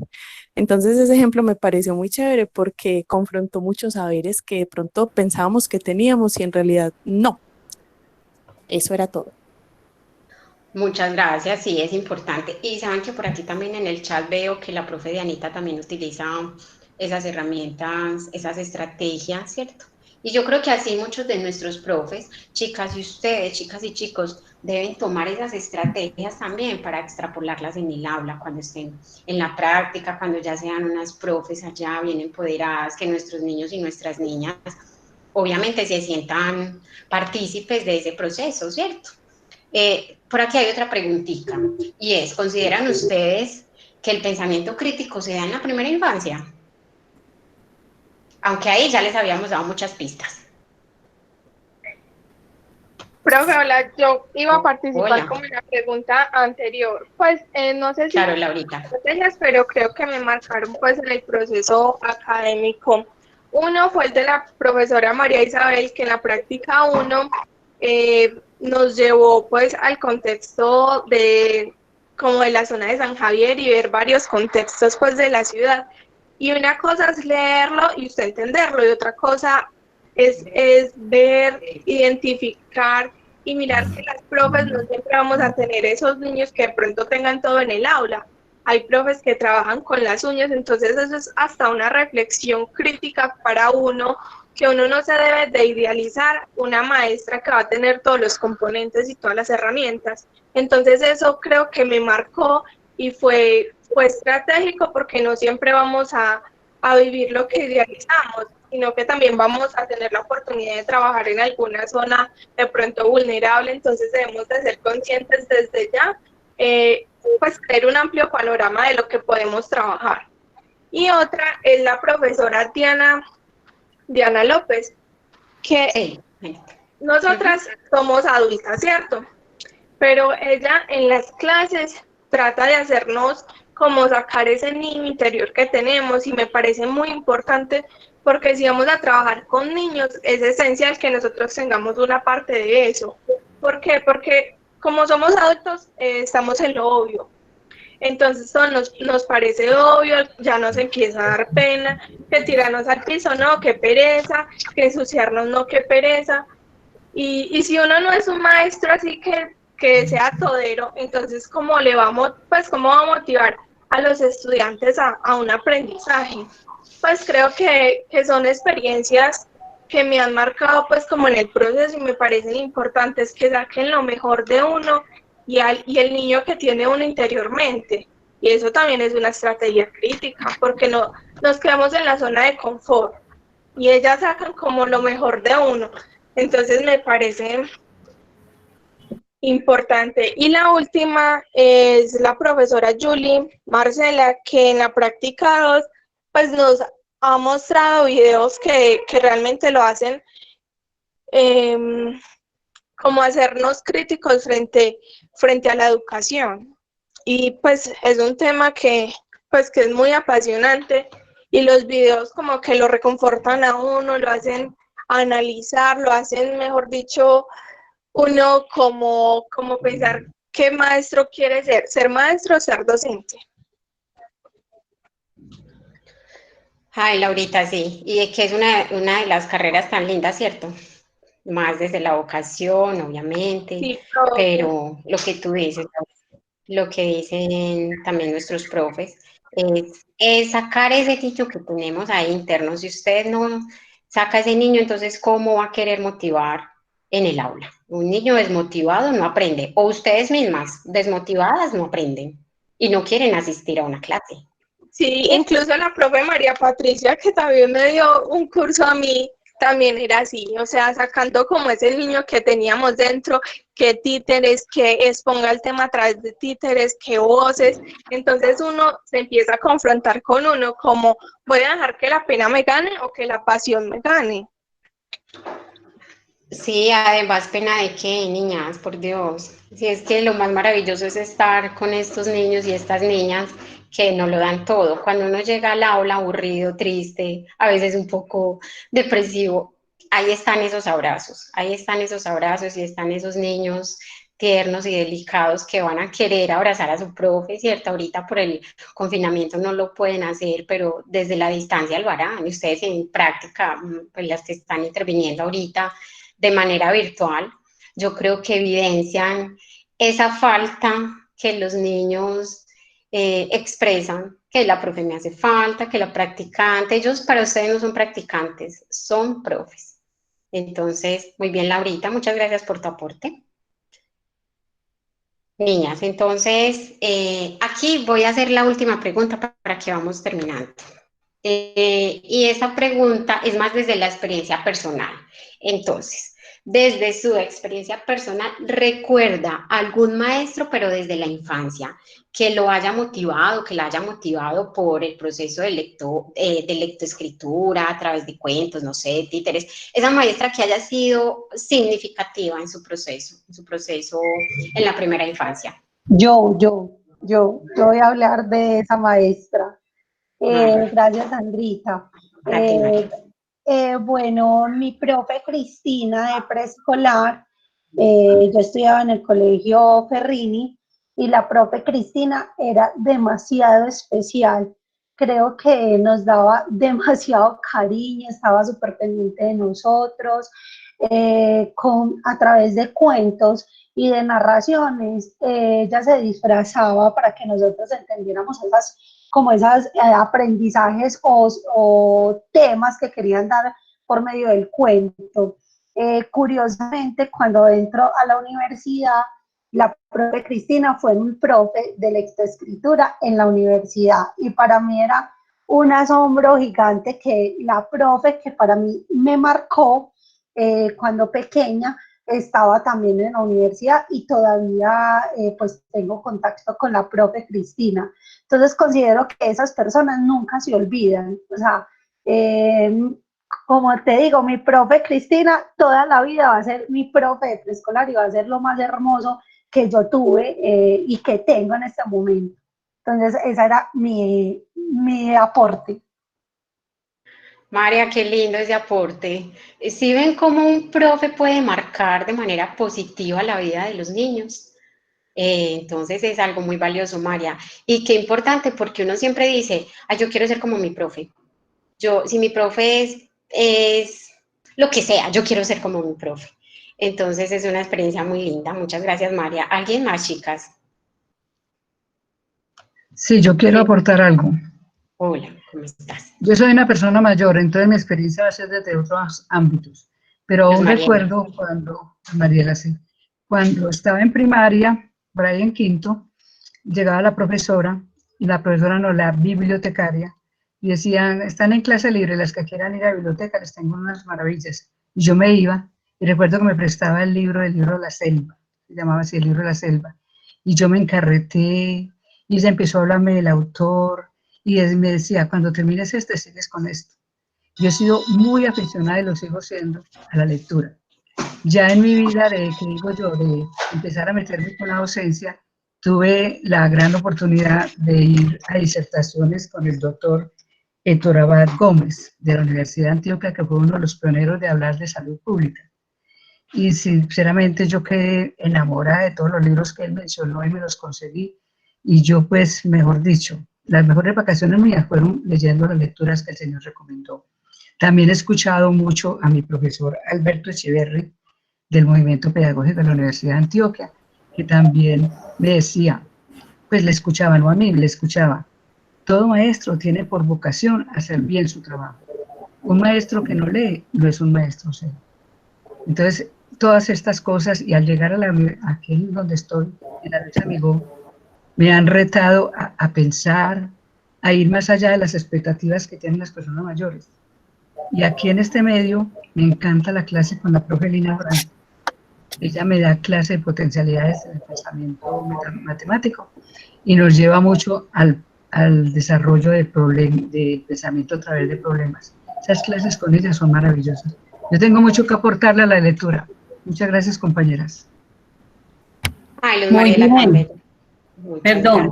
Entonces ese ejemplo me pareció muy chévere porque confrontó muchos saberes que de pronto pensábamos que teníamos y en realidad no. Eso era todo. Muchas gracias, sí, es importante. Y saben que por aquí también en el chat veo que la profe de Anita también utiliza esas herramientas, esas estrategias, ¿cierto? Y yo creo que así muchos de nuestros profes, chicas y ustedes, chicas y chicos, deben tomar esas estrategias también para extrapolarlas en el aula, cuando estén en la práctica, cuando ya sean unas profes allá bien empoderadas, que nuestros niños y nuestras niñas obviamente se sientan partícipes de ese proceso, ¿cierto? Por aquí hay otra preguntita y es, ¿consideran ustedes que el pensamiento crítico se da en la primera infancia? Aunque ahí ya les habíamos dado muchas pistas. Profe, hola, yo iba a participar Hola. como en la pregunta anterior. Pues no sé si Claro, Laurita. estrategias, pero creo que me marcaron pues en el proceso académico. Uno fue el de la profesora María Isabel, que en la práctica 1 nos llevó pues al contexto de como de la zona de San Javier y ver varios contextos pues de la ciudad. Y una cosa es leerlo y usted entenderlo, y otra cosa es ver, identificar y mirar que las profes no siempre vamos a tener esos niños que de pronto tengan todo en el aula. Hay profes que trabajan con las uñas, entonces eso es hasta una reflexión crítica para uno, que uno no se debe de idealizar una maestra que va a tener todos los componentes y todas las herramientas. Entonces eso creo que me marcó y fue estratégico, porque no siempre vamos a vivir lo que idealizamos, sino que también vamos a tener la oportunidad de trabajar en alguna zona de pronto vulnerable. Entonces debemos de ser conscientes desde ya, pues tener un amplio panorama de lo que podemos trabajar. Y otra es la profesora Diana López, que Sí. nosotras somos adultas, ¿cierto? Pero ella en las clases trata de hacernos como sacar ese niño interior que tenemos, y me parece muy importante, porque si vamos a trabajar con niños es esencial que nosotros tengamos una parte de eso. ¿Por qué? Porque como somos adultos estamos en lo obvio. Entonces todo nos parece obvio, ya nos empieza a dar pena, que tirarnos al piso, no, qué pereza, que ensuciarnos, no, qué pereza. Y si uno no es un maestro así que sea todero, entonces ¿cómo cómo va a motivar a los estudiantes a un aprendizaje? Pues creo que son experiencias que me han marcado pues como en el proceso, y me parecen importantes, que saquen lo mejor de uno y el niño que tiene uno interiormente. Y eso también es una estrategia crítica, porque no nos quedamos en la zona de confort y ellas sacan como lo mejor de uno. Entonces me parece importante. Y la última es la profesora Julie Marcela, que en la práctica 2 pues nos ha mostrado videos que realmente lo hacen como hacernos críticos frente a la educación. Y pues es un tema que es muy apasionante, y los videos como que lo reconfortan a uno, lo hacen analizar, lo hacen, mejor dicho, uno como pensar qué maestro quiere ser maestro o ser docente. Ay, Laurita, sí, y es que es una de las carreras tan lindas, ¿cierto? Más desde la vocación, obviamente, Sí, pero lo que tú dices, lo que dicen también nuestros profes, es sacar ese niño que tenemos ahí interno. Si usted no saca ese niño, entonces ¿cómo va a querer motivar en el aula? Un niño desmotivado no aprende, o ustedes mismas desmotivadas no aprenden y no quieren asistir a una clase. sí, incluso la profe María Patricia, que también me dio un curso a mí, también era así, o sea, sacando como ese niño que teníamos dentro, que títeres, que exponga el tema a través de títeres, que voces. Entonces uno se empieza a confrontar con uno como, ¿voy a dejar que la pena me gane o que la pasión me gane? Sí, además, pena de qué, niñas, por Dios. Si es que lo más maravilloso es estar con estos niños y estas niñas que no lo dan todo. Cuando uno llega al aula aburrido, triste, a veces un poco depresivo, ahí están esos abrazos y están esos niños tiernos y delicados que van a querer abrazar a su profe, ¿cierto? Ahorita por el confinamiento no lo pueden hacer, pero desde la distancia lo harán. Y ustedes en práctica, pues las que están interviniendo ahorita, de manera virtual, yo creo que evidencian esa falta que los niños expresan, que la profe me hace falta, que la practicante, ellos para ustedes no son practicantes, son profes. Entonces, muy bien, Laurita, muchas gracias por tu aporte. Niñas, entonces, aquí voy a hacer la última pregunta para que vamos terminando. Y esa pregunta es más desde la experiencia personal. Entonces, desde su experiencia personal, recuerda a algún maestro, pero desde la infancia, que lo haya motivado, que la haya motivado por el proceso de lectoescritura, a través de cuentos, no sé, títeres, esa maestra que haya sido significativa en su proceso en la primera infancia. Yo voy a hablar de esa maestra. Gracias, Sandrita. A ti, María. Bueno, mi profe Cristina de preescolar, yo estudiaba en el colegio Ferrini y la profe Cristina era demasiado especial. Creo que nos daba demasiado cariño, estaba súper pendiente de nosotros, a través de cuentos y de narraciones. Ella se disfrazaba para que nosotros entendiéramos esos aprendizajes o temas que querían dar por medio del cuento. Curiosamente, cuando entro a la universidad, la profe Cristina fue mi profe de lectoescritura en la universidad y para mí era un asombro gigante que la profe que para mí me marcó cuando pequeña estaba también en la universidad y todavía pues tengo contacto con la profe Cristina. Entonces considero que esas personas nunca se olvidan. O sea, como te digo, mi profe Cristina toda la vida va a ser mi profe de preescolar y va a ser lo más hermoso que yo tuve y que tengo en este momento. Entonces, ese era mi aporte. María, qué lindo ese aporte. ¿Sí ven cómo un profe puede marcar de manera positiva la vida de los niños? Entonces es algo muy valioso, María. Y qué importante, porque uno siempre dice, ay, yo quiero ser como mi profe. Si mi profe es lo que sea, yo quiero ser como mi profe. Entonces es una experiencia muy linda. Muchas gracias, María. ¿Alguien más, chicas? Sí, yo quiero aportar algo. Hola, ¿cómo estás? Yo soy una persona mayor, entonces mi experiencia va a ser desde otros ámbitos. Pero aún recuerdo Mariela, sí, cuando estaba en primaria, por ahí en quinto, llegaba la profesora, y la profesora no, la bibliotecaria, y decían, están en clase libre, las que quieran ir a la biblioteca, les tengo unas maravillas. Y yo me iba, y recuerdo que me prestaba el libro de la selva, se llamaba así, el libro de la selva, y yo me encarreté, y ella empezó a hablarme del autor, y me decía, cuando termines este, sigues con esto. Yo he sido muy aficionada y lo sigo siendo a la lectura. Ya en mi vida, que digo yo, de empezar a meterme con la docencia, tuve la gran oportunidad de ir a disertaciones con el doctor Héctor Abad Gómez, de la Universidad de Antioquia, que fue uno de los pioneros de hablar de salud pública. Y sinceramente yo quedé enamorada de todos los libros que él mencionó y me los conseguí. Y yo, pues, mejor dicho, las mejores vacaciones mías fueron leyendo las lecturas que el Señor recomendó. También he escuchado mucho a mi profesor Alberto Echeverri, del Movimiento Pedagógico de la Universidad de Antioquia, que también me decía, pues le escuchaba, no a mí, le escuchaba, todo maestro tiene por vocación hacer bien su trabajo. Un maestro que no lee no es un maestro serio. Entonces, todas estas cosas, y al llegar a aquí donde estoy, en la Lucha Amigo, me han retado a pensar, a ir más allá de las expectativas que tienen las personas mayores. Y aquí en este medio me encanta la clase con la profe Lina Brandt. Ella me da clase de potencialidades del pensamiento matemático y nos lleva mucho al desarrollo de pensamiento a través de problemas. Esas clases con ella son maravillosas. Yo tengo mucho que aportarle a la lectura. Muchas gracias, compañeras. Ay, Luz Mariela también. Perdón.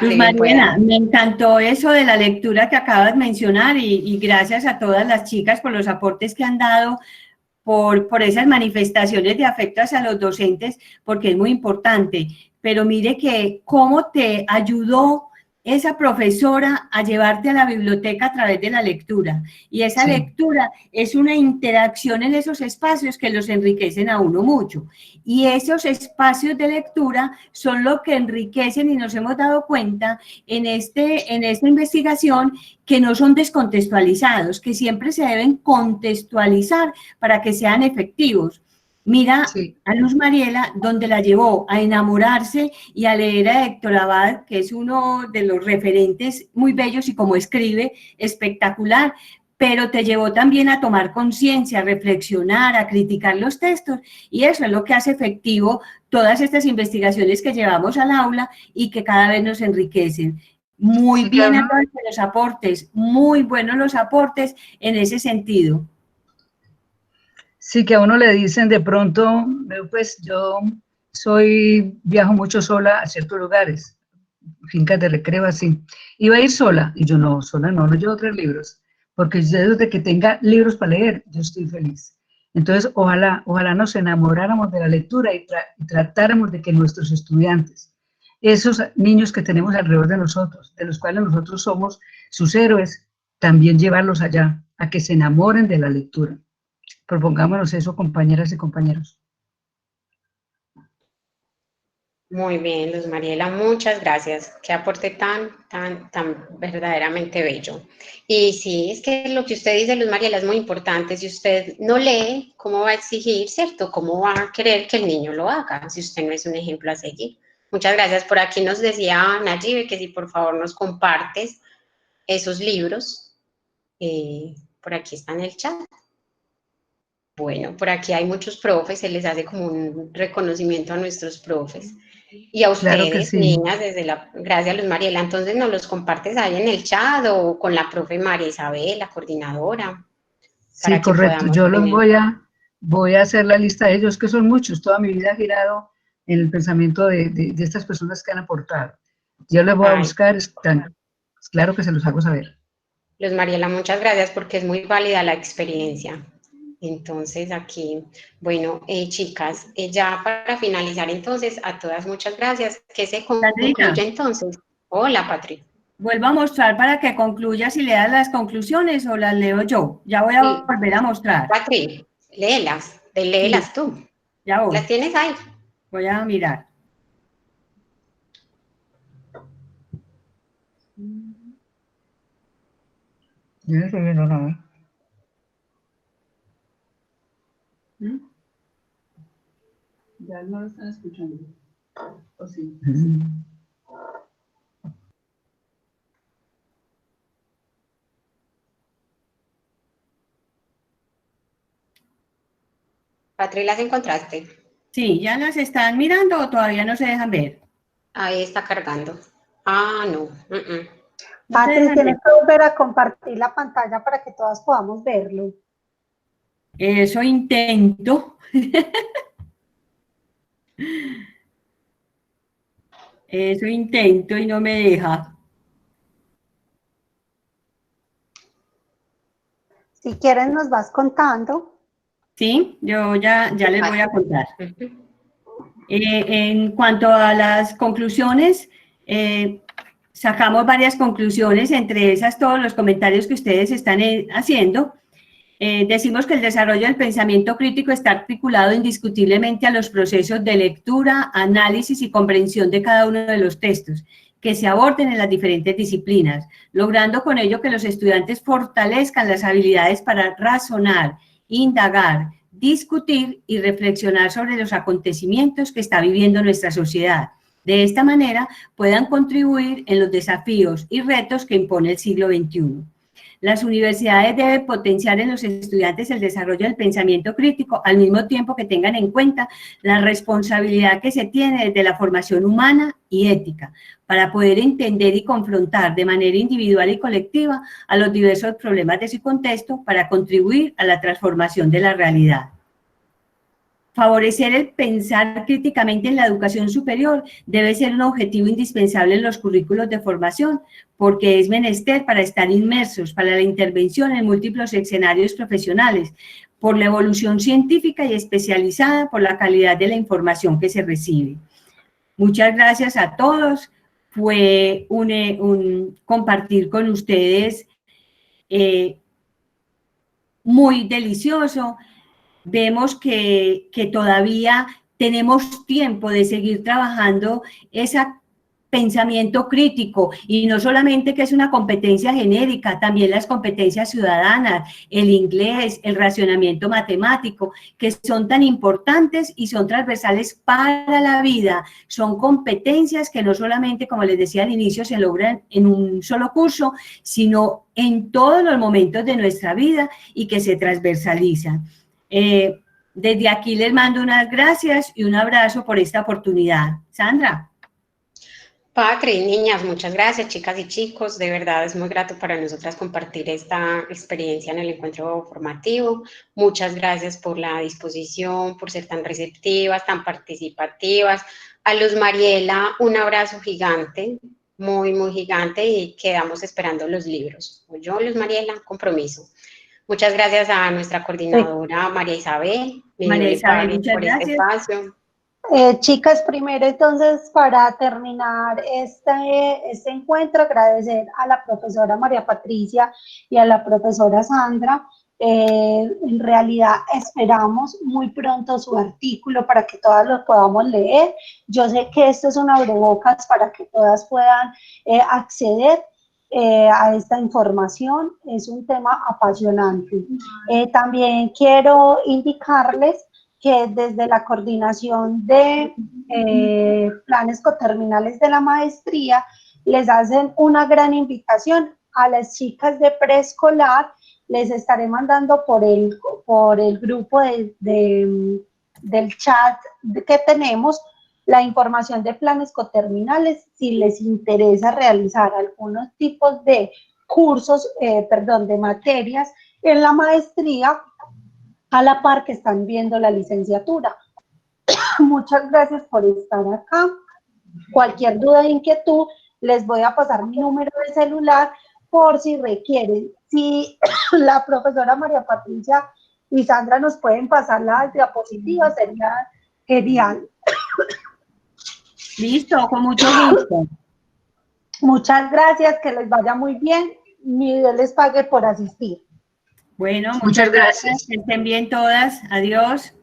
Luz Mariela, me encantó eso de la lectura que acabas de mencionar y gracias a todas las chicas por los aportes que han dado, por esas manifestaciones de afecto hacia los docentes, porque es muy importante. Pero mire que cómo te ayudó esa profesora a llevarte a la biblioteca a través de la lectura. Y esa lectura es una interacción en esos espacios que los enriquecen a uno mucho. Y esos espacios de lectura son lo que enriquecen, y nos hemos dado cuenta en esta investigación, que no son descontextualizados, que siempre se deben contextualizar para que sean efectivos. Mira a Luz Mariela, donde la llevó a enamorarse y a leer a Héctor Abad, que es uno de los referentes muy bellos y como escribe, espectacular, pero te llevó también a tomar conciencia, a reflexionar, a criticar los textos, y eso es lo que hace efectivo todas estas investigaciones que llevamos al aula y que cada vez nos enriquecen. Muy bien a todos los aportes, muy buenos los aportes en ese sentido. Sí, que a uno le dicen de pronto, pues yo viajo mucho sola a ciertos lugares, fincas de recreo así. Iba a ir sola, y yo no, sola no llevo 3 libros, porque yo desde que tenga libros para leer, yo estoy feliz. Entonces, ojalá nos enamoráramos de la lectura y tratáramos de que nuestros estudiantes, esos niños que tenemos alrededor de nosotros, de los cuales nosotros somos sus héroes, también llevarlos allá, a que se enamoren de la lectura. Propongámonos eso, compañeras y compañeros. Muy bien, Luz Mariela, muchas gracias. Qué aporte tan verdaderamente bello. Y sí, es que lo que usted dice, Luz Mariela, es muy importante. Si usted no lee, ¿cómo va a exigir, cierto? ¿Cómo va a querer que el niño lo haga si usted no es un ejemplo a seguir? Muchas gracias. Por aquí nos decía Nayibe que si por favor nos compartes esos libros. Por aquí está en el chat. Bueno, por aquí hay muchos profes, se les hace como un reconocimiento a nuestros profes. Y a ustedes, claro que sí, niñas, gracias Luz Mariela. Entonces, ¿nos los compartes ahí en el chat o con la profe María Isabel, la coordinadora? Sí, correcto. Yo los voy a hacer la lista de ellos, que son muchos. Toda mi vida ha girado en el pensamiento de estas personas que han aportado. Yo les voy a buscar, claro que se los hago saber. Luz Mariela, muchas gracias porque es muy válida la experiencia. Entonces aquí, bueno, chicas, ya para finalizar entonces, a todas muchas gracias. ¿Qué se concluye entonces? Hola, Patri. Vuelvo a mostrar para que concluyas y leas las conclusiones o las leo yo. Ya voy a volver a mostrar. Patri, léelas tú. Ya voy. ¿Las tienes ahí? Voy a mirar. Yo no estoy viendo nada. Ya no lo están escuchando. ¿O sí? Patri, ¿las encontraste? Sí, ¿ya las están mirando o todavía no se dejan ver? Ahí está cargando. Ah, no. Patri, tienes que volver a compartir la pantalla para que todas podamos verlo. Eso intento. Eso intento y no me deja. Si quieren nos vas contando. Sí, yo ya les voy a contar. En cuanto a las conclusiones, sacamos varias conclusiones, entre esas todos los comentarios que ustedes están haciendo. Decimos que el desarrollo del pensamiento crítico está articulado indiscutiblemente a los procesos de lectura, análisis y comprensión de cada uno de los textos que se aborden en las diferentes disciplinas, logrando con ello que los estudiantes fortalezcan las habilidades para razonar, indagar, discutir y reflexionar sobre los acontecimientos que está viviendo nuestra sociedad. De esta manera puedan contribuir en los desafíos y retos que impone el siglo XXI. Las universidades deben potenciar en los estudiantes el desarrollo del pensamiento crítico, al mismo tiempo que tengan en cuenta la responsabilidad que se tiene desde la formación humana y ética, para poder entender y confrontar de manera individual y colectiva a los diversos problemas de su contexto para contribuir a la transformación de la realidad. Favorecer el pensar críticamente en la educación superior debe ser un objetivo indispensable en los currículos de formación, porque es menester para estar inmersos para la intervención en múltiples escenarios profesionales, por la evolución científica y especializada por la calidad de la información que se recibe. Muchas gracias a todos. Fue un compartir con ustedes muy delicioso. Vemos que todavía tenemos tiempo de seguir trabajando esa pensamiento crítico, y no solamente que es una competencia genérica, también las competencias ciudadanas, el inglés, el racionamiento matemático, que son tan importantes y son transversales para la vida. Son competencias que no solamente, como les decía al inicio, se logran en un solo curso, sino en todos los momentos de nuestra vida y que se transversalizan. Desde aquí les mando unas gracias y un abrazo por esta oportunidad. Sandra. Patri, niñas, muchas gracias, chicas y chicos. De verdad es muy grato para nosotras compartir esta experiencia en el encuentro formativo. Muchas gracias por la disposición, por ser tan receptivas, tan participativas. A Luz Mariela, un abrazo gigante, muy, muy gigante, y quedamos esperando los libros. Yo, Luz Mariela, compromiso. Muchas gracias a nuestra coordinadora, María Isabel. María Isabel, muchas por este espacio. Chicas, primero entonces para terminar este encuentro, agradecer a la profesora María Patricia y a la profesora Sandra. En realidad esperamos muy pronto su artículo para que todas lo podamos leer. Yo sé que esto es un abrebocas para que todas puedan acceder a esta información. Es un tema apasionante. También quiero indicarles que desde la coordinación de planes coterminales de la maestría les hacen una gran invitación a las chicas de preescolar. Les estaré mandando por el grupo del chat que tenemos la información de planes coterminales si les interesa realizar algunos tipos de cursos, de materias en la maestría a la par que están viendo la licenciatura. Muchas gracias por estar acá. Cualquier duda o inquietud, les voy a pasar mi número de celular por si requieren. Si la profesora María Patricia y Sandra nos pueden pasar las diapositivas, sería genial. Listo, con mucho gusto. Muchas gracias, que les vaya muy bien. Mi Dios les pague por asistir. Bueno, muchas gracias. Que estén bien todas. Adiós.